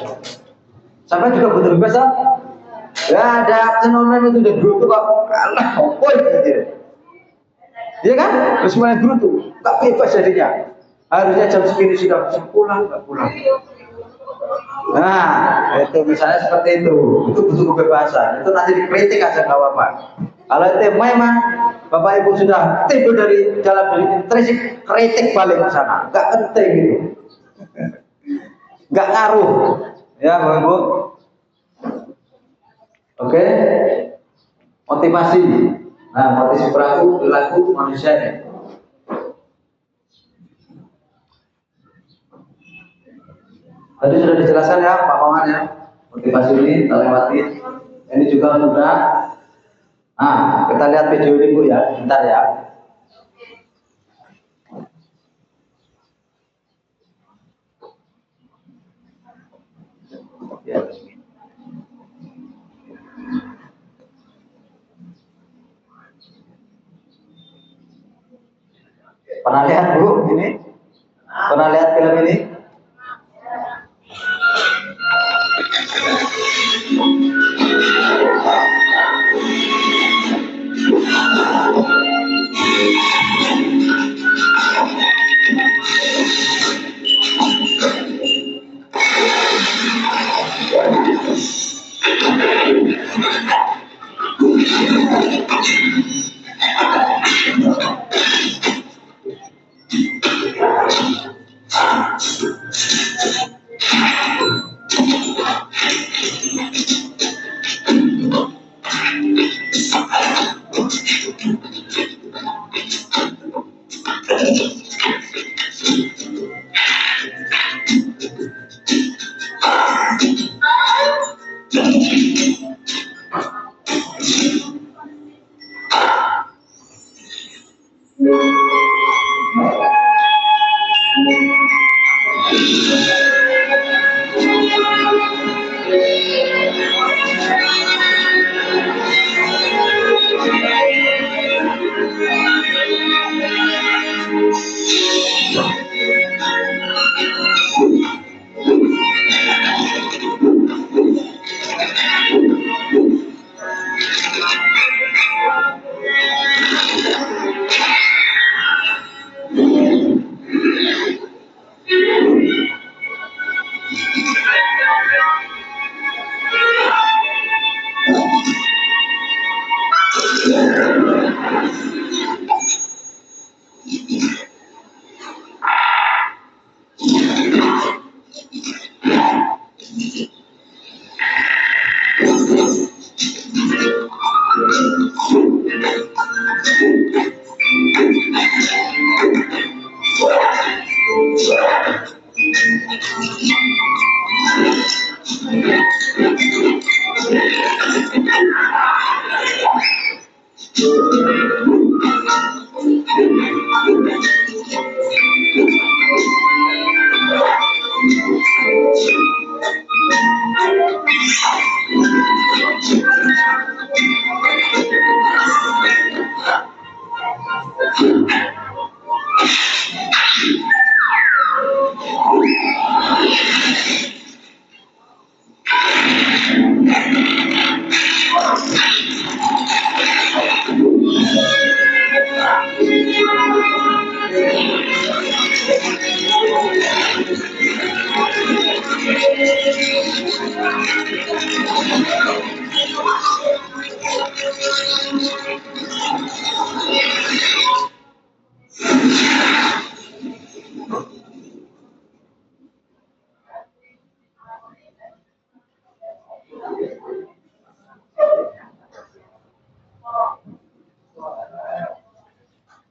Sampai juga butuh bebas, kan? Ya ada absen online itu udah grup tuh kok. Alah, gitu. Iya kan? Terus mulai grup tuh, nggak bebas jadinya. Harusnya jam segini sudah bisa pulang, nggak pulang. Nah, itu misalnya seperti itu butuh kebebasan. Itu nanti dikritik aja nggak apa-apa. Kalau itu memang Bapak Ibu sudah timbul dari dalam diri intrinsik, kritik balik ke sana, nggak penting gitu, nggak ngaruh, ya Bapak Ibu. Oke, motivasi. Nah, motivasi perilaku manusianya. Tadi sudah dijelaskan ya Pak Maman ya, motivasi ini kita lewati. Ini juga sudah. Nah, kita lihat video ini Bu ya, bentar ya. Ya. Pernah lihat Bu ini? Pernah lihat film ini?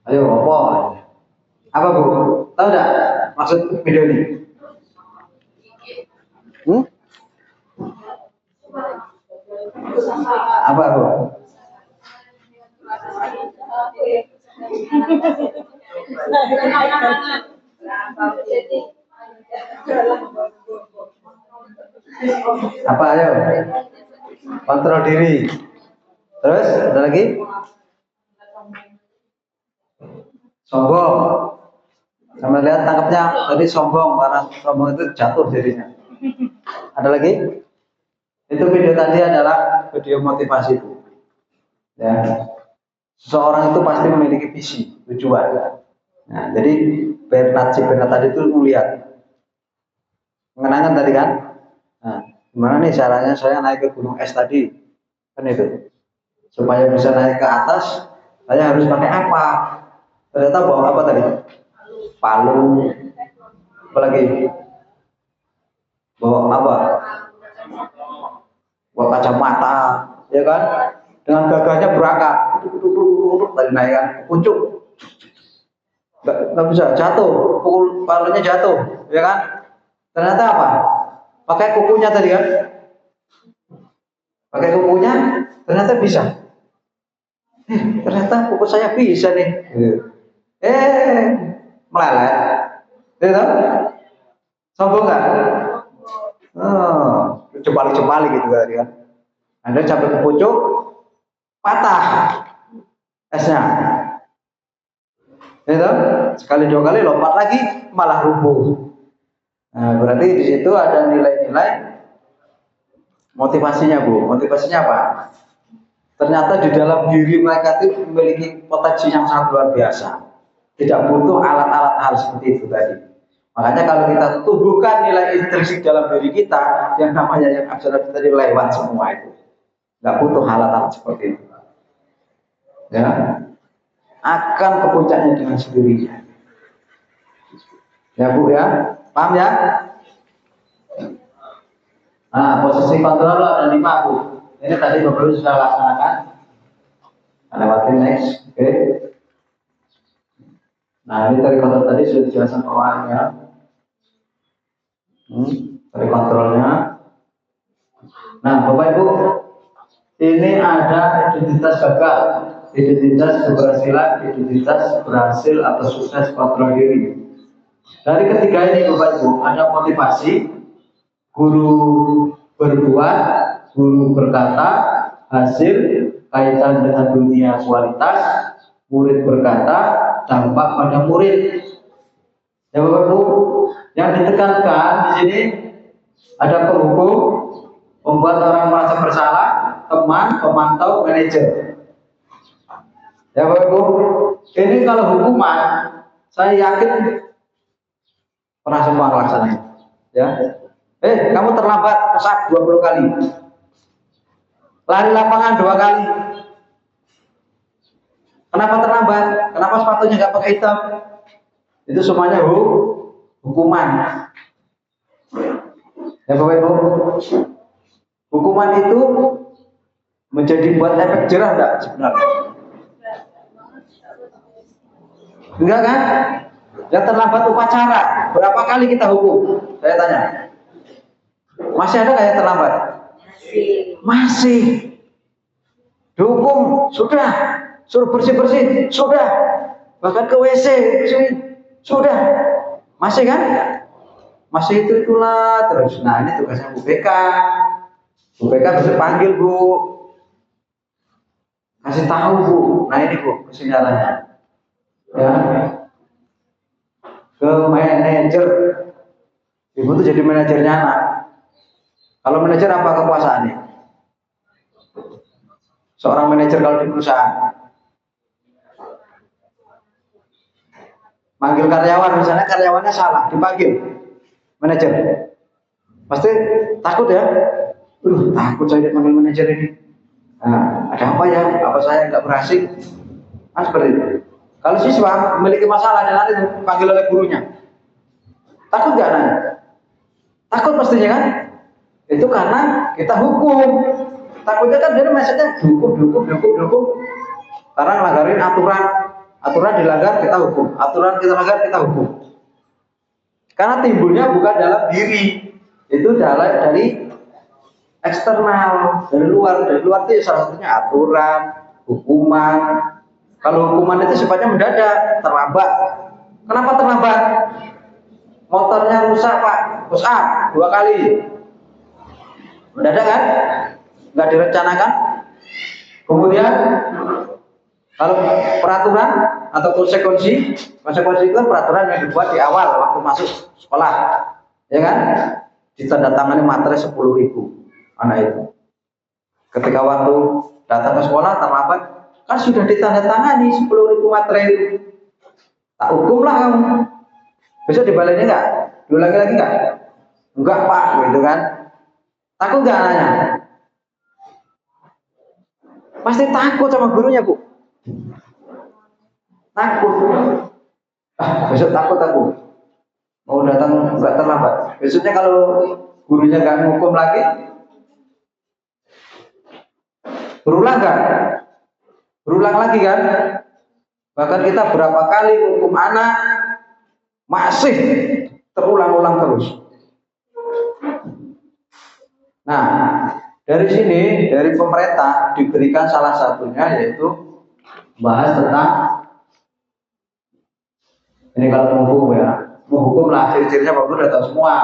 Ayo, apa? Apa Bu? Tahu enggak maksud video ini? Apa Bu? Apa ayo? Kontrol diri. Terus ada lagi? Sombong. Sama lihat tangkapnya tadi sombong, karena sombong itu jatuh dirinya. Ada lagi? Itu video tadi adalah video motivasi. Ya. Seseorang itu pasti memiliki visi, tujuan. Nah, jadi Bernard tadi itu melihat mengenangkan tadi kan. Nah, gimana nih caranya saya naik ke gunung es tadi? Kan itu. Supaya bisa naik ke atas, saya harus pakai apa? Ternyata bawa apa tadi? Palu. Apalagi? Bawa apa? Bawa kacamata, ya kan? Dengan gagahnya berangkat. Tadi naik kan, puncuk. Nggak bisa, jatuh. Palunya jatuh, ya kan? Ternyata apa? Pakai kukunya tadi kan? Pakai kukunya, ternyata bisa. Ternyata kuku saya bisa nih. Meleleh. Gitu? Sombong nggak? Oh, jempali gitu tadi kan. Anda sampai ke pucuk, patah esnya. Gitu? Sekali dua kali lompat lagi malah rubuh. Nah, berarti di situ ada nilai-nilai motivasinya, Bu. Motivasinya apa? Ternyata di dalam diri mereka itu memiliki potensi yang sangat luar biasa. Tidak butuh alat-alat hal seperti itu tadi. Makanya kalau kita tumbuhkan nilai intrinsik dalam diri kita, yang namanya yang absolut tadi lewat semua itu. Nggak butuh alat-alat seperti itu. Ya, akan ke puncaknya dengan sendirinya. Ya Bu ya, paham ya? Nah, posisi kontrol ada 5 Bu. Ini tadi Bapak sudah laksanakan. Lewatin next, oke. Nah, ini dari kontrol tadi sudah dijelaskan orangnya. Dari kontrolnya. Nah, Bapak Ibu, ini ada identitas gagal, identitas keberhasilan, identitas berhasil atau sukses kontrol diri. Dari ketiga ini Bapak Ibu, ada motivasi, guru berbuat, guru berkata, hasil, kaitan dengan dunia kualitas, murid berkata, dampak pada murid. Ya Bapak Ibu, yang ditekankan di sini ada penghukum, membuat orang merasa bersalah, teman, pemantau, manajer. Ya Bapak Ibu, ini kalau hukuman, saya yakin pernah semua melaksanakan. Ya, kamu terlambat pesat 20 kali, lari lapangan 2 kali. Kenapa terlambat? Kenapa sepatunya nggak pakai hitam? Itu semuanya hukuman. Ya Bapak Ibu, hukuman itu menjadi buat efek jerah enggak sebenarnya? Enggak kan? Yang terlambat upacara, berapa kali kita hukum? Saya tanya. Masih ada nggak yang terlambat? Masih. Dihukum, sudah. Suruh bersih-bersih, sudah. Bahkan ke WC, sudah. Masih kan? Masih itulah terus. Nah, ini tugasnya Bu BK. Bu BK bisa panggil Bu. Kasih tahu Bu. Nah, ini Bu, kesinyalannya. Ya. Ke manajer. Ibu tuh jadi manajernya anak. Kalau manajer apa kekuasaannya? Seorang manajer kalau di perusahaan manggil karyawan, misalnya karyawannya salah, dipanggil manajer, pasti takut ya. Takut saya dipanggil manajer ini. Nah, ada apa ya? Apa saya nggak berhasil? Nah, seperti itu. Kalau siswa memiliki masalah dan nanti dipanggil oleh gurunya, takut nggak nanya? Takut pastinya kan? Itu karena kita hukum. Takutnya kan dia maksudnya hukum. Karena ngelanggarin aturan dilanggar kita hukum, aturan kita langgar kita hukum. Karena timbulnya bukan dalam diri, itu dari eksternal, dari luar. Dari luar itu salah satunya aturan, hukuman. Kalau hukuman itu sifatnya mendadak, terlambat. Kenapa terlambat? Motornya rusak Pak, push up 2 kali. Mendadak kan? Nggak direncanakan. Kemudian kalau peraturan atau konsekuensi itu peraturan yang dibuat di awal waktu masuk sekolah, ya kan? Ditandatangani materai 10.000 anak itu. Ketika waktu datang ke sekolah terlambat, kan sudah ditandatangani 10.000 materai itu. tak hukum lah kamu. Besok dibalenin enggak? Diulangi lagi enggak? Enggak Pak, gitu kan? Takut enggak anaknya? Pasti takut sama gurunya, Bu. Takut. Besok takut aku. Mau datang enggak terlambat. Besoknya kalau gurunya enggak menghukum lagi, berulang enggak? Berulang lagi kan? Bahkan kita berapa kali hukum anak masih terulang-ulang terus. Nah, dari sini, dari pemerintah diberikan salah satunya yaitu bahas tentang ini kalau menghukum ya, menghukum lah ciri-cirinya Bapak udah tahu semua.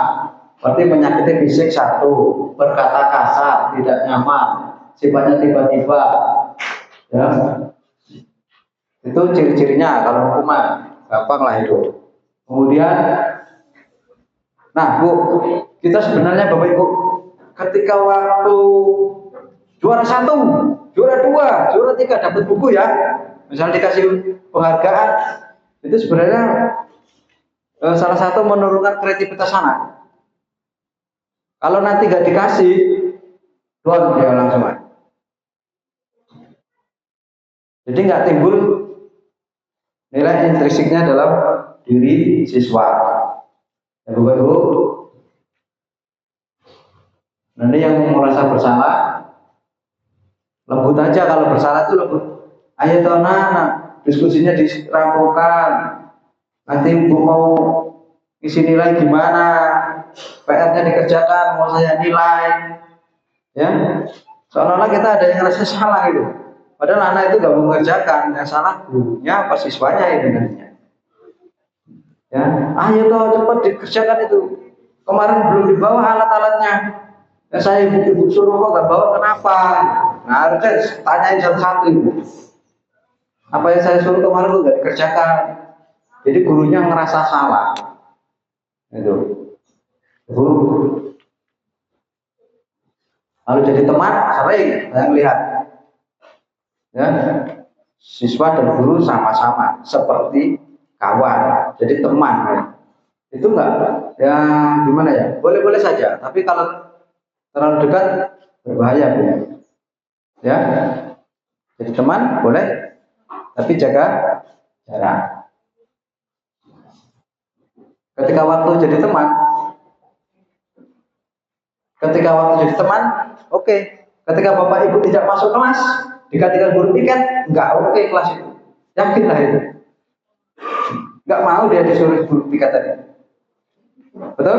Berarti menyakiti fisik satu, berkata kasar, tidak nyaman, sifatnya tiba-tiba, ya. Itu ciri-cirinya kalau hukuman, gampang lah itu. Kemudian, nah Bu, kita sebenarnya Bapak Ibu, ketika waktu juara 1, juara 2, juara 3 dapat buku ya, misalnya dikasih penghargaan, itu sebenarnya salah satu menurunkan kreativitas anak. Kalau nanti gak dikasih, doang dia langsung aja. Jadi nggak timbul nilai intrinsiknya dalam diri siswa. Ya, Bapak Ibu. Nanti yang merasa bersalah, lembut aja kalau bersalah itu lembut. Ayo Tona, diskusinya dirampungkan. Nanti Ibu mau isi nilai gimana? PR-nya dikerjakan, mau saya nilai. Ya, seolah-olah kita ada yang rasa salah itu. Padahal anak itu gak mau mengerjakan, yang salah gurunya apa siswanya itu nantinya. Ya, ayo toh cepat dikerjakan itu. Kemarin belum dibawa alat-alatnya. Ya, saya ibu suruh kok gak bawa, kenapa? Nah, harusnya tanyain satu-satu ibu. Apa yang saya suruh kemarin kok gak dikerjakan? Jadi gurunya ngerasa salah. Itu. Ibu. Lalu jadi teman sering saya lihat. Ya, siswa dan guru sama-sama seperti kawan, jadi teman. Ya. Itu enggak, ya gimana ya? Boleh-boleh saja, tapi kalau terlalu dekat berbahaya, Bu. Ya, jadi teman boleh, tapi jaga jarak. Ketika waktu jadi teman, oke. Ketika Bapak Ibu tidak masuk kelas, dikatakan guru piket, enggak oke kelas itu. Yakinlah itu. Enggak mau dia disuruh guru piket tadi. Betul?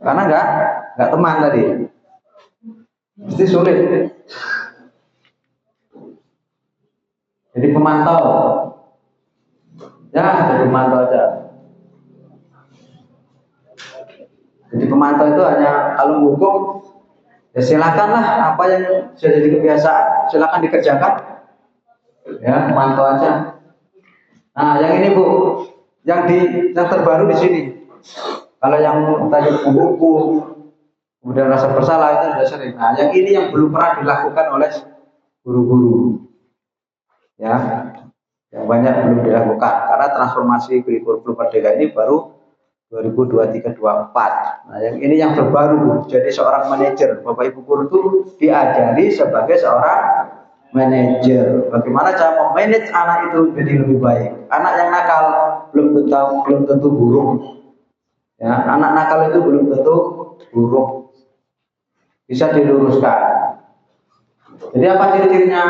Karena enggak teman tadi. Mesti sulit. Jadi pemantau. Ya, jadi pemantau aja. Jadi pemantau itu hanya kalau hukum, ya silakanlah apa yang sudah jadi kebiasaan, silakan dikerjakan. Ya, pemantau aja. Nah, yang ini Bu, yang terbaru di sini. Kalau yang tadi buku, kemudian rasa bersalah itu sudah sering. Nah, yang ini yang belum pernah dilakukan oleh guru-guru. Ya, yang banyak belum dilakukan karena transformasi kurikulum Merdeka ini baru 2023-24. Nah, yang ini yang terbaru, Bu. Jadi seorang manajer, Bapak Ibu guru itu diajari sebagai seorang manajer. Bagaimana cara memanage anak itu jadi lebih baik. Anak yang nakal belum tentu buruk. Ya, anak nakal itu belum tentu buruk. Bisa diluruskan. Jadi apa ciri-cirinya?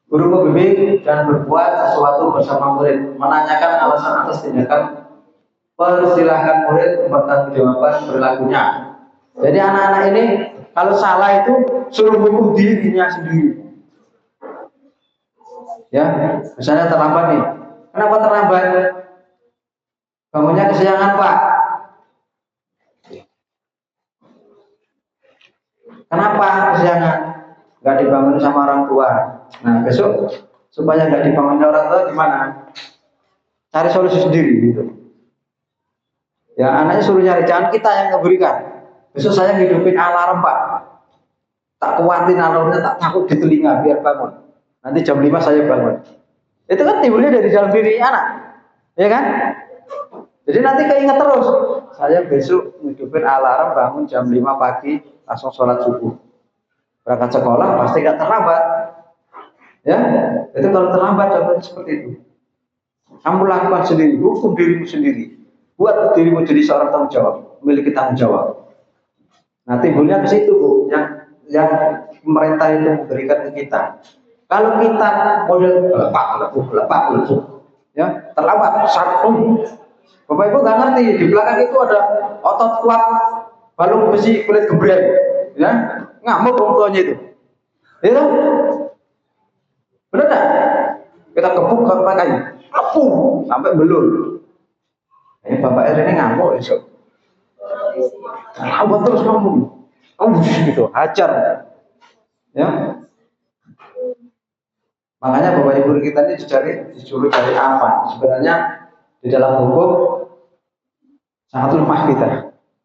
Guru membimbing dan berbuat sesuatu bersama murid, menanyakan alasan atas tindakan, persilahkan murid mempertanggungjawabkan perilakunya. Jadi anak-anak ini kalau salah itu suruh hukum dirinya sendiri. Ya, misalnya terlambat nih. Kenapa terlambat? Bangunnya kesiangan Pak. Kenapa kesiangan? Gak dibangun sama orang tua. Nah besok supaya gak dibangun orang tua gimana? Cari solusi sendiri gitu. Ya anaknya suruh nyari, jangan kita yang ngeberikan. Besok saya hidupin alarm Pak. Tak kuatin alarmnya, tak takut di telinga biar bangun. Nanti jam 5 saya bangun. Itu kan timbulnya dari dalam diri anak, ya kan? Jadi nanti keinget terus. Saya besok ngidupin alarm bangun jam 5 pagi, langsung sholat subuh. Berangkat sekolah pasti nggak terlambat. Ya, itu kalau terlambat contohnya seperti itu. Kamu lakukan sendiri, hukum dirimu sendiri. Buat dirimu jadi seorang tanggung jawab, memiliki tanggung jawab. Nah timbulnya ke situ Bu, yang pemerintah itu memberikan ke kita. Kalau kita model lepak, ya terlambat, Bapak Ibu nggak ngerti di belakang itu ada otot kuat, balung besi kulit gebrek, ya ngamuk orang tuanya itu, ya benar nggak? Kita kebuk pakai lepu sampai belul. Ini Bapak R ini ngamuk esok. Nah, terus kamu, gitu, hajar, ya. Makanya Bapak Ibu kita ini disuruh cari apa? Sebenarnya di dalam hukum sangat lemah kita,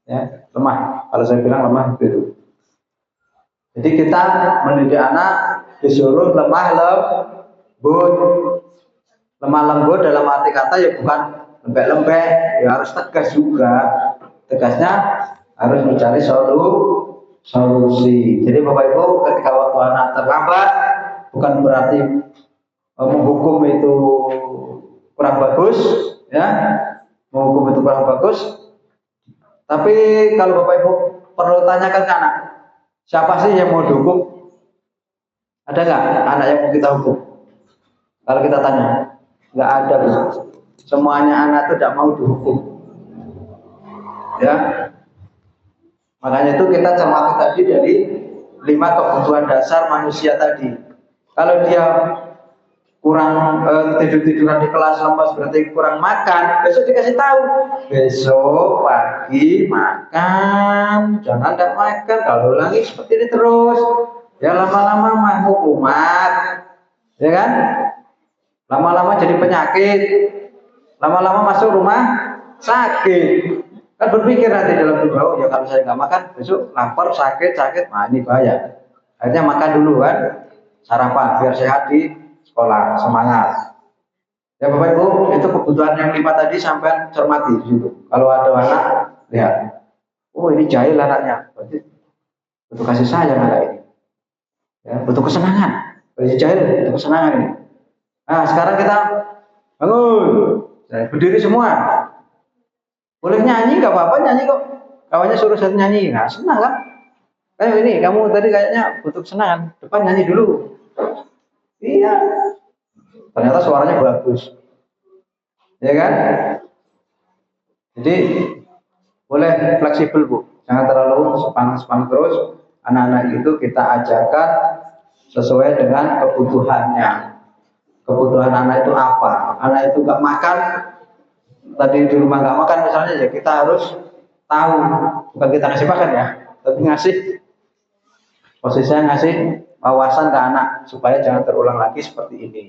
ya lemah. Kalau saya bilang lemah itu. Jadi kita mendidik anak disuruh lemah lembut. Lemah lembut dalam arti kata ya bukan lembek-lembek, ya harus tegas juga. Tegasnya harus mencari solusi. Jadi Bapak Ibu ketika waktu anak terlambat bukan berarti menghukum itu kurang bagus, ya menghukum itu kurang bagus. Tapi kalau Bapak Ibu perlu tanyakan ke anak, siapa sih yang mau dihukum? Ada nggak anak yang mau kita hukum? Kalau kita tanya, nggak ada Bu. Semuanya anak itu tidak mau dihukum, ya. Makanya itu kita cermati tadi dari 5 kebutuhan dasar manusia tadi. Kalau dia kurang tidur-tiduran di kelas lemas berarti kurang makan, besok dikasih tahu, besok pagi makan, jangan tidak makan. Kalau ulangi seperti ini terus, ya lama-lama mah kumat, ya kan? Lama-lama jadi penyakit, lama-lama masuk rumah sakit. Kan berpikir nanti dalam tubuh, oh ya kalau saya nggak makan besok lapar, sakit, nah ini bahaya. Akhirnya makan dulu kan, sarapan biar sehat di sekolah, semangat. Ya Bapak Ibu, itu kebutuhan yang 5 tadi sampai cermati di situ. Kalau ada anak, lihat, oh ini jahil anaknya, berarti butuh kasih sayang anak ini, ya, butuh kesenangan. Berarti jahil, butuh kesenangan ini. Nah sekarang kita bangun, berdiri semua. Boleh nyanyi, nggak apa-apa nyanyi kok. Kawannya suruh saya nyanyi, nggak senang kan? Kayak ini, kamu tadi kayaknya butuh kesenangan. Depan nyanyi dulu. Iya. Ternyata suaranya bagus. Ya kan? Jadi boleh fleksibel Bu. Jangan terlalu sepanang terus. Anak-anak itu kita ajarkan sesuai dengan kebutuhannya. Kebutuhan anak itu apa? Anak itu nggak makan, tadi di rumah nggak makan misalnya, ya kita harus tahu, bukan kita ngasih makan ya, tapi ngasih, posisinya ngasih wawasan ke anak supaya jangan terulang lagi seperti ini.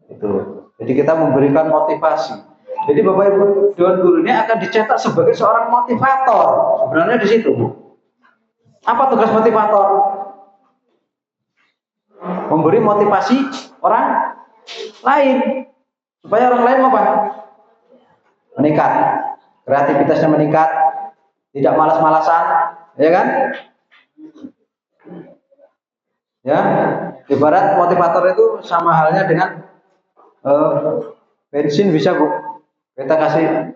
Itu. Jadi kita memberikan motivasi. Jadi Bapak Ibu Dewan Guru ini akan dicetak sebagai seorang motivator. Sebenarnya di situ. Apa tugas motivator? Memberi motivasi orang lain supaya orang lain apa? Meningkat, kreativitasnya meningkat, tidak malas-malasan, ya kan? Ya, ibarat motivator itu sama halnya dengan bensin bisa Bu, kita kasih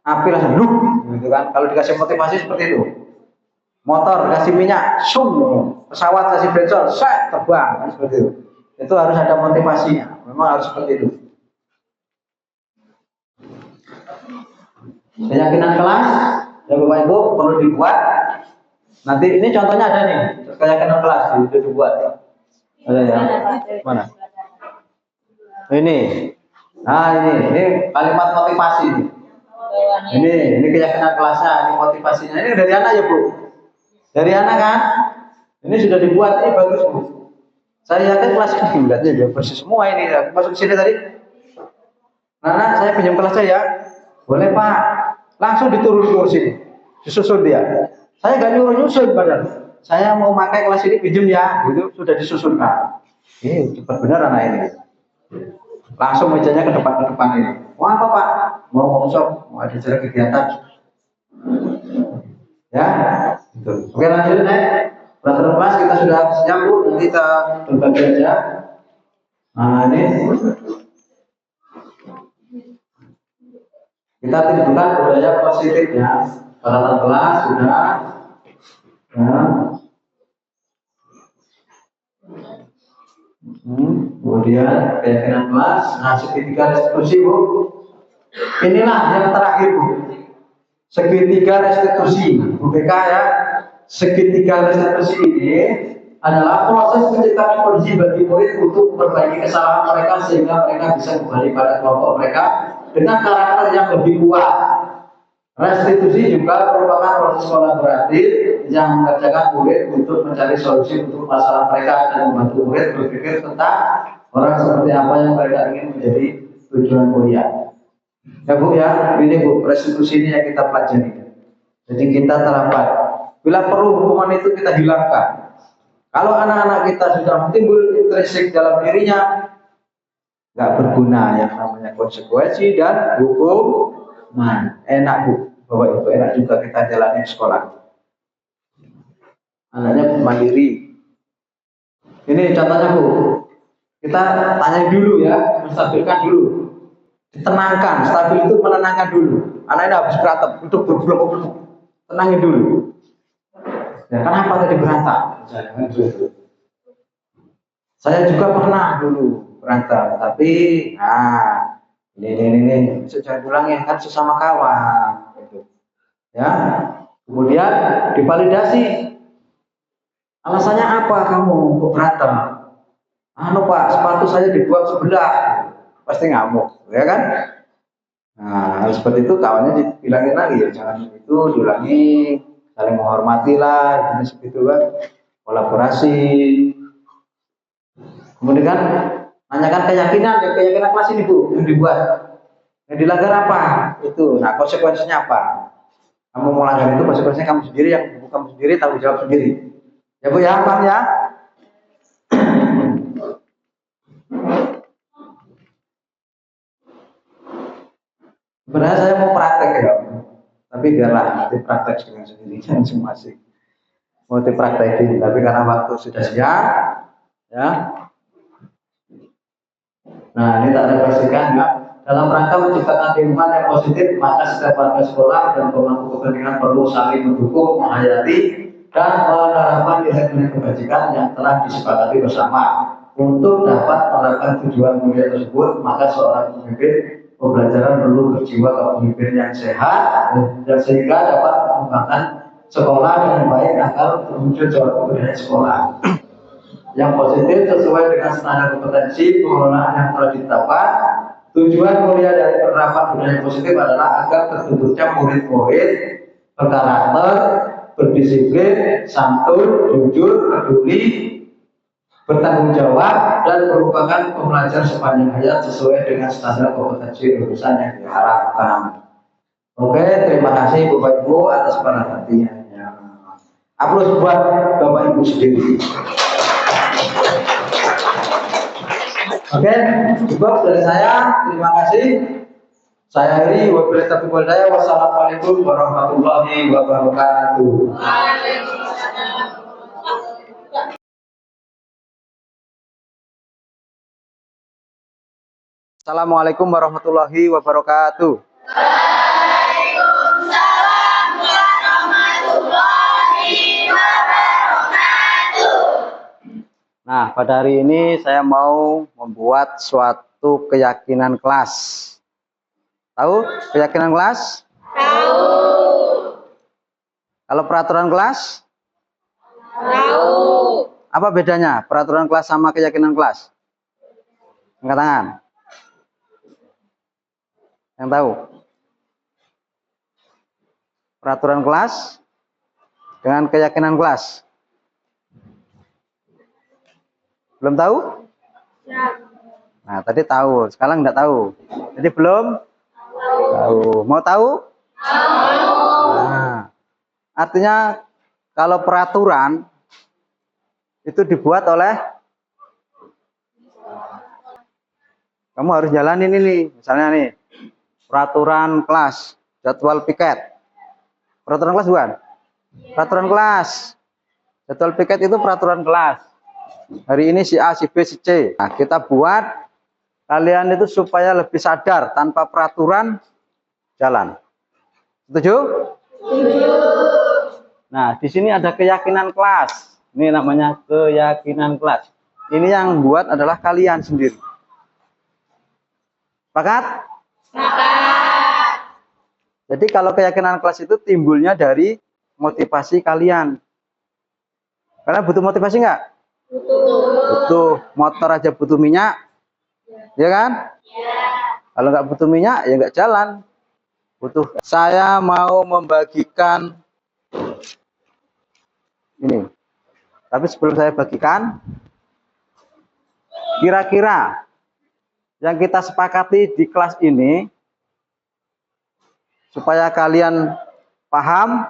api langsung gitu kan? Kalau dikasih motivasi seperti itu, motor kasih minyak, pesawat kasih bensin, terbang, kan seperti itu. Itu harus ada motivasinya, memang harus seperti itu. Keyakinan kelas, ya Bapak Ibu perlu dibuat. Nanti ini contohnya ada nih, keyakinan kelas itu dibuat. Ada ya? Mana? Ini. Nah ini kalimat motivasi ini. Ini keyakinan kelasnya, ini motivasinya. Ini dari anak ya Bu? Dari anak kan? Ini sudah dibuat, ini bagus Bu. Saya yakin kelas ini lihatnya sudah persis semua ini. Masuk sini tadi. Nah, saya pinjam kelas saya. Boleh Pak, langsung diturun kursi, disusun dia. Saya nggak nyusun padahal. Saya mau pakai kelas ini pinjam ya, gitu sudah disusunkan. Cepat benar anak ini. Langsung mejanya ke depan ini. Mau apa Pak? Mau workshop, mau ada acara kegiatan. Ya, gitu. Oke lanjut peraturan kelas kita sudah siap Bu, nanti kita berbagi aja. Nah ini kita timbulkan budaya positifnya. Peraturan kelas sudah. Ya. Kemudian keyakinan kelas, nah segitiga restitusi Bu. Inilah yang terakhir Bu. Segitiga restitusi, BK ya. Segitiga restitusi ini adalah proses menciptakan kondisi bagi murid untuk memperbaiki kesalahan mereka sehingga mereka bisa kembali pada kelompok mereka dengan karakter yang lebih kuat. Restitusi juga merupakan proses kolaboratif yang mengerjakan murid untuk mencari solusi untuk masalah mereka dan membantu murid berpikir tentang orang seperti apa yang mereka ingin menjadi tujuan kuliah. Ya Bu ya, ini Bu, restitusi ini yang kita pelajari. Jadi kita terapkan. Bila perlu hukuman itu kita hilangkan. Kalau anak-anak kita sudah timbul intrinsik dalam dirinya, nggak berguna yang namanya konsekuensi dan hukuman. Enak Bu, Bapak Ibu, enak juga kita jalani sekolah. Anaknya mandiri. Ini contohnya Bu, kita tanya dulu ya, menstabilkan dulu. Ditenangkan, stabil itu menenangkan dulu. Anak ini habis berantem, duduk berblok, tenangin dulu. Ya kenapa tadi berantem? Saya juga pernah dulu berantem, tapi ini jangan ulangin kan sesama kawan. Gitu. Ya, kemudian divalidasi. Alasannya apa kamu kok berantem? Pak, sepatu saya dibuang sebelah. Pasti ngamuk, ya kan? Nah, seperti itu kawannya dibilangin lagi ya, jangan itu diulangi, saling menghormati lah, jenis gitu kan, kolaborasi. Kemudian kan, nanyakan keyakinan kelas ini Bu, yang dibuat, yang dilanggar apa? Itu, nah konsekuensinya apa? Kamu mau langgar itu konsekuensinya kamu sendiri, yang kamu sendiri tanggung jawab sendiri. Ya Bu ya, paham ya? Sebenarnya saya mau praktek ya, tapi biarlah nanti praktek dengan sendirinya masing-masing. Mau dipraktekin, tapi karena waktu sudah siap, ya. Nah ini tak refleksikan ya. Dalam rangka menciptakan lingkungan yang positif, maka setiap warga sekolah dan pemangku kepentingan perlu saling mendukung, menghayati, dan menerapkan nilai-nilai kebajikan yang telah disepakati bersama. Untuk dapat menerapkan tujuan mulia tersebut, maka seorang pemimpin pembelajaran perlu berjiwa kepemimpinan yang sehat dan sehingga dapat mengembangkan sekolah dengan baik agar terwujud suatu budaya sekolah yang positif sesuai dengan standar kompetensi pengelolaan yang telah ditetapkan. Tujuan mulia dari penerapan budaya positif adalah agar terbentuknya murid-murid berkarakter, berdisiplin, santun, jujur, peduli, bertanggung jawab, dan merupakan pembelajar sepanjang hayat sesuai dengan standar kompetensi lulusan yang diharapkan. Oke, terima kasih Bapak Ibu atas perhatiannya. Aplaus buat Bapak Ibu sendiri. Oke, cukup dari saya. Terima kasih. Saya Heri, wabillahi taufiq wal hidayah. Wassalamualaikum warahmatullahi wabarakatuh. Assalamualaikum warahmatullahi wabarakatuh.
Waalaikumsalam warahmatullahi wabarakatuh.
Nah, pada hari ini saya mau membuat suatu keyakinan kelas. Tahu keyakinan kelas?
Tahu.
Kalau peraturan kelas?
Tahu.
Apa bedanya peraturan kelas sama keyakinan kelas? Angkat tangan. Yang tahu? Peraturan kelas dengan keyakinan kelas. Belum tahu?
Ya.
Nah, tadi tahu, sekarang enggak tahu. Jadi belum tahu. Mau tahu? Nah, artinya kalau peraturan itu dibuat oleh kamu harus jalanin ini. Misalnya nih, peraturan kelas, jadwal piket. Peraturan kelas bukan? Peraturan kelas. Jadwal piket itu peraturan kelas. Hari ini si A, si B, si C. Nah, kita buat kalian itu supaya lebih sadar tanpa peraturan jalan. Setuju? Setuju. Nah, di sini ada keyakinan kelas. Ini namanya keyakinan kelas. Ini yang buat adalah kalian sendiri. Sepakat? Sepakat. Jadi kalau keyakinan kelas itu timbulnya dari motivasi kalian. Kalian butuh motivasi nggak? Butuh. Motor aja butuh minyak, ya kan? Ya. Kalau nggak butuh minyak, ya nggak jalan. Butuh. Saya mau membagikan ini. Tapi sebelum saya bagikan, kira-kira yang kita sepakati di kelas ini, supaya kalian paham,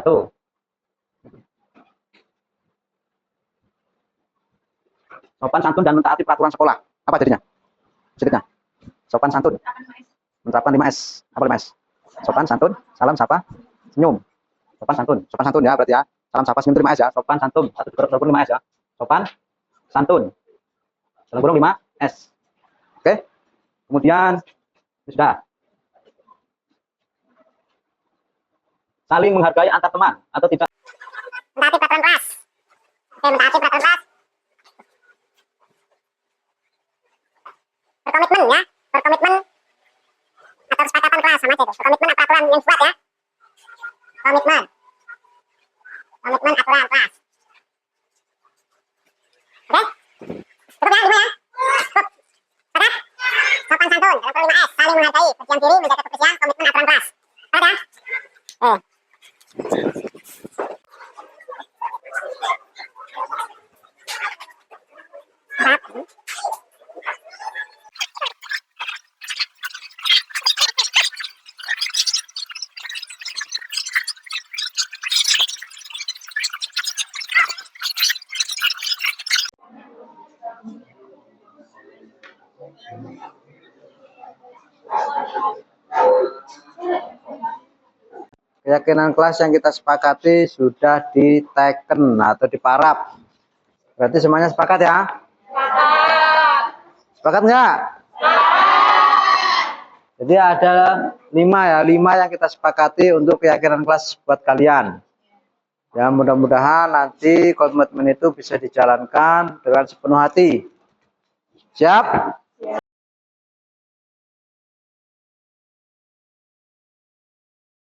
satu, sopan santun dan mentaati peraturan sekolah. Apa jadinya? Sedikitnya. Sopan santun. Menerapkan 5S. Apa 5S? Sopan santun, salam sapa, senyum. Sopan santun. Sopan santun ya berarti ya. Salam sapa senyum 5S ya. Sopan santun. 1/5S ya. Sopan santun. Dalam kurung 5S. Oke. Kemudian sudah. Saling menghargai antar teman atau tidak.
Mentaati peraturan kelas. Oke, mentaati peraturan kelas. Berkomitmen ya, berkomitmen atau kesepakatan kelas sama aja itu. Berkomitmen atau aturan yang kuat ya. Komitmen aturan kelas. Oke, cukup ya 5 ya. Cukup. Sepakat? Sopan santun, dalam kurung 5S. Saling menghargai, berdiam diri, menjaga kebersihan, komitmen aturan kelas. Sepakat ya?
Keyakinan kelas yang kita sepakati sudah diteken atau diparap. Berarti semuanya sepakat ya? Sepakat. Sepakat nggak? Sepakat. Jadi ada 5 ya, 5 yang kita sepakati untuk keyakinan kelas buat kalian. Ya mudah-mudahan nanti komitmen itu bisa dijalankan dengan sepenuh hati. Siap?